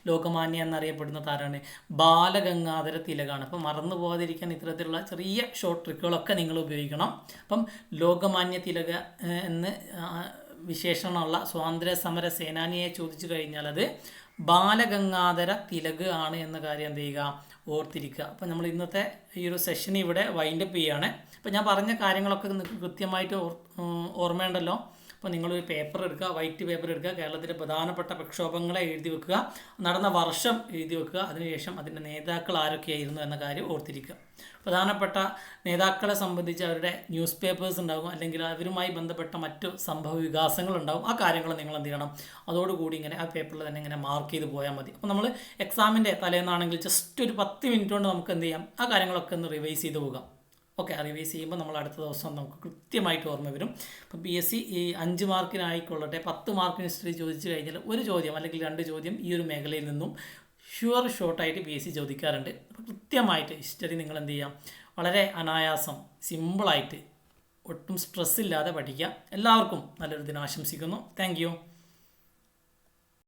ലോകമാന്യ എന്നറിയപ്പെടുന്ന താരാണ്? ബാലഗംഗാധര തിലകാണ്. അപ്പം മറന്നു പോകാതിരിക്കാൻ ഇത്തരത്തിലുള്ള ചെറിയ ഷോർട്ട് ട്രിക്കുകളൊക്കെ നിങ്ങൾ ഉപയോഗിക്കണം. അപ്പം ലോകമാന്യ തിലക എന്ന് വിശേഷണമുള്ള സ്വാതന്ത്ര്യ സമര സേനാനിയെ ചോദിച്ചു കഴിഞ്ഞാൽ അത് ബാലഗംഗാധര തിലക് ആണ് എന്ന കാര്യം എന്ത് ചെയ്യുക? ഓർത്തിരിക്കുക. അപ്പോൾ നമ്മൾ ഇന്നത്തെ ഈ ഒരു സെഷൻ ഇവിടെ വൈൻഡപ്പ് ചെയ്യുകയാണ്. അപ്പോൾ ഞാൻ പറഞ്ഞ കാര്യങ്ങളൊക്കെ നിങ്ങൾക്ക് കൃത്യമായിട്ട് ഓർമ്മയുണ്ടല്ലോ. അപ്പോൾ നിങ്ങളൊരു പേപ്പർ എടുക്കുക, വൈറ്റ് പേപ്പർ എടുക്കുക, കേരളത്തിലെ പ്രധാനപ്പെട്ട പ്രക്ഷോഭങ്ങളെ എഴുതി വെക്കുക, നടന്ന വർഷം എഴുതി വെക്കുക, അതിനുശേഷം അതിൻ്റെ നേതാക്കൾ ആരൊക്കെയായിരുന്നു എന്ന കാര്യം ഓർത്തിരിക്കുക. പ്രധാനപ്പെട്ട നേതാക്കളെ സംബന്ധിച്ച് അവരുടെ ന്യൂസ് പേപ്പേഴ്സ് ഉണ്ടാകും, അല്ലെങ്കിൽ അവരുമായി ബന്ധപ്പെട്ട മറ്റു സംഭവ വികാസങ്ങളുണ്ടാകും. ആ കാര്യങ്ങൾ നിങ്ങൾ എന്ത് ചെയ്യണം? അതോടുകൂടി ഇങ്ങനെ ആ പേപ്പറിൽ തന്നെ ഇങ്ങനെ മാർക്ക് ചെയ്ത് പോയാൽ മതി. അപ്പോൾ നമ്മൾ എക്സാമിൻ്റെ തലേന്നാണെങ്കിൽ ജസ്റ്റ് ഒരു 10 മിനിറ്റ് കൊണ്ട് നമുക്ക് എന്ത് ചെയ്യാം? ആ കാര്യങ്ങളൊക്കെ ഒന്ന് റിവൈസ് ചെയ്ത് പോകാം. ഓക്കെ, റിവൈസ് ചെയ്യുമ്പോൾ നമ്മൾ അടുത്ത ദിവസം നമുക്ക് കൃത്യമായിട്ട് ഓർമ്മ വരും. അപ്പോൾ PSC ഈ 5 മാർക്കിനായിക്കൊള്ളട്ടെ 10 മാർക്കിന് ഹിസ്റ്ററി ചോദിച്ചു കഴിഞ്ഞാൽ ഒരു ചോദ്യം അല്ലെങ്കിൽ 2 ചോദ്യം ഈ ഒരു മേഖലയിൽ നിന്നും ഷോർട്ടായിട്ട് PSC ചോദിക്കാറുണ്ട്. അപ്പോൾ കൃത്യമായിട്ട് ഹിസ്റ്ററി നിങ്ങൾ എന്ത് ചെയ്യാം? വളരെ അനായാസം സിമ്പിളായിട്ട് ഒട്ടും സ്ട്രെസ്സില്ലാതെ പഠിക്കുക. എല്ലാവർക്കും നല്ലൊരു ദിനം ആശംസിക്കുന്നു. Thank you.